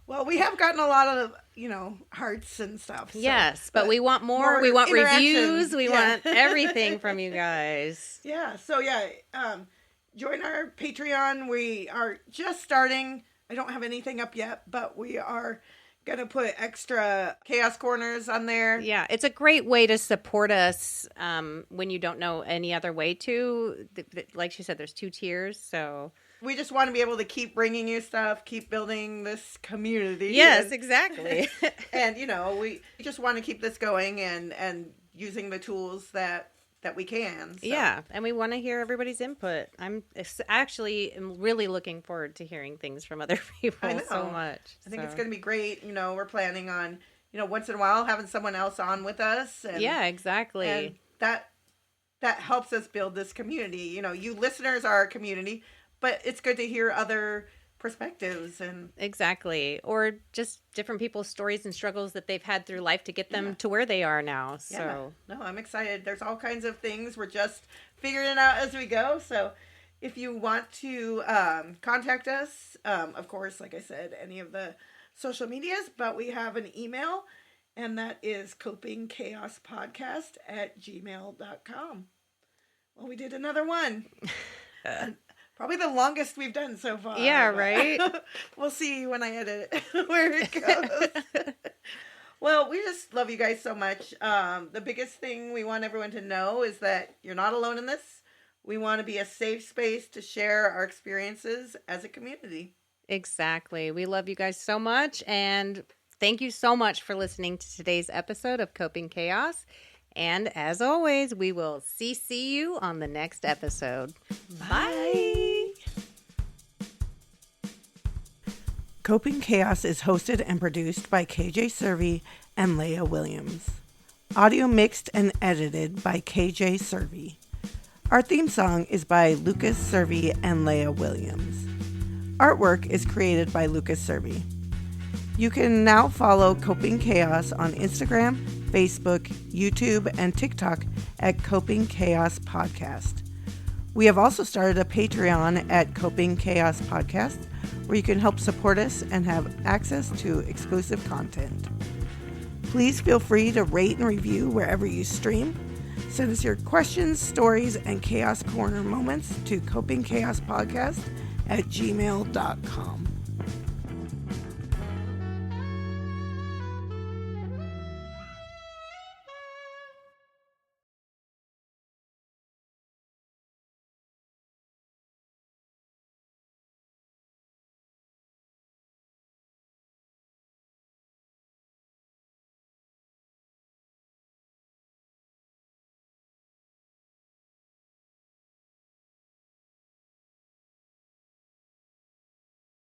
[SPEAKER 1] Well, we have gotten a lot of, hearts and stuff. So,
[SPEAKER 3] yes, but we want more. We want reviews. We want everything from you guys.
[SPEAKER 1] Yeah, so join our Patreon. We are just starting. I don't have anything up yet, but we are going to put extra Chaos Corners on there.
[SPEAKER 3] Yeah, it's a great way to support us when you don't know any other way to. Like she said, there's 2 tiers, so...
[SPEAKER 1] We just want to be able to keep bringing you stuff, keep building this community.
[SPEAKER 3] Yes, exactly.
[SPEAKER 1] And, we just want to keep this going and using the tools that we can. So.
[SPEAKER 3] Yeah, and we want to hear everybody's input. I'm really looking forward to hearing things from other people so much.
[SPEAKER 1] I think it's going to be great. We're planning on, once in a while having someone else on with us. And,
[SPEAKER 3] yeah, exactly.
[SPEAKER 1] And that helps us build this community. You listeners are our community, but it's good to hear other perspectives and
[SPEAKER 3] exactly, or just different people's stories and struggles that they've had through life to get them to where they are now. So
[SPEAKER 1] no, I'm excited. There's all kinds of things. We're just figuring it out as we go. So if you want to contact us, of course, like I said, any of the social medias, but we have an email, and that is copingchaospodcast@gmail.com. Well, we did another one. Probably the longest we've done so far.
[SPEAKER 3] Yeah, right?
[SPEAKER 1] We'll see when I edit it where it goes. Well, we just love you guys so much. The biggest thing we want everyone to know is that you're not alone in this. We want to be a safe space to share our experiences as a community.
[SPEAKER 3] Exactly. We love you guys so much. And thank you so much for listening to today's episode of Coping Chaos. And as always, we will see you on the next episode. Bye.
[SPEAKER 1] Coping Chaos is hosted and produced by KJ Cervi and Leia Williams. Audio mixed and edited by KJ Cervi. Our theme song is by Lucas Cervi and Leia Williams. Artwork is created by Lucas Cervi. You can now follow Coping Chaos on Instagram, Facebook, YouTube, and TikTok at Copingchaospodcast. We have also started a Patreon at Copingchaospodcast, where you can help support us and have access to exclusive content. Please feel free to rate and review wherever you stream. Send us your questions, stories, and Chaos Corner moments to copingchaospodcast@gmail.com.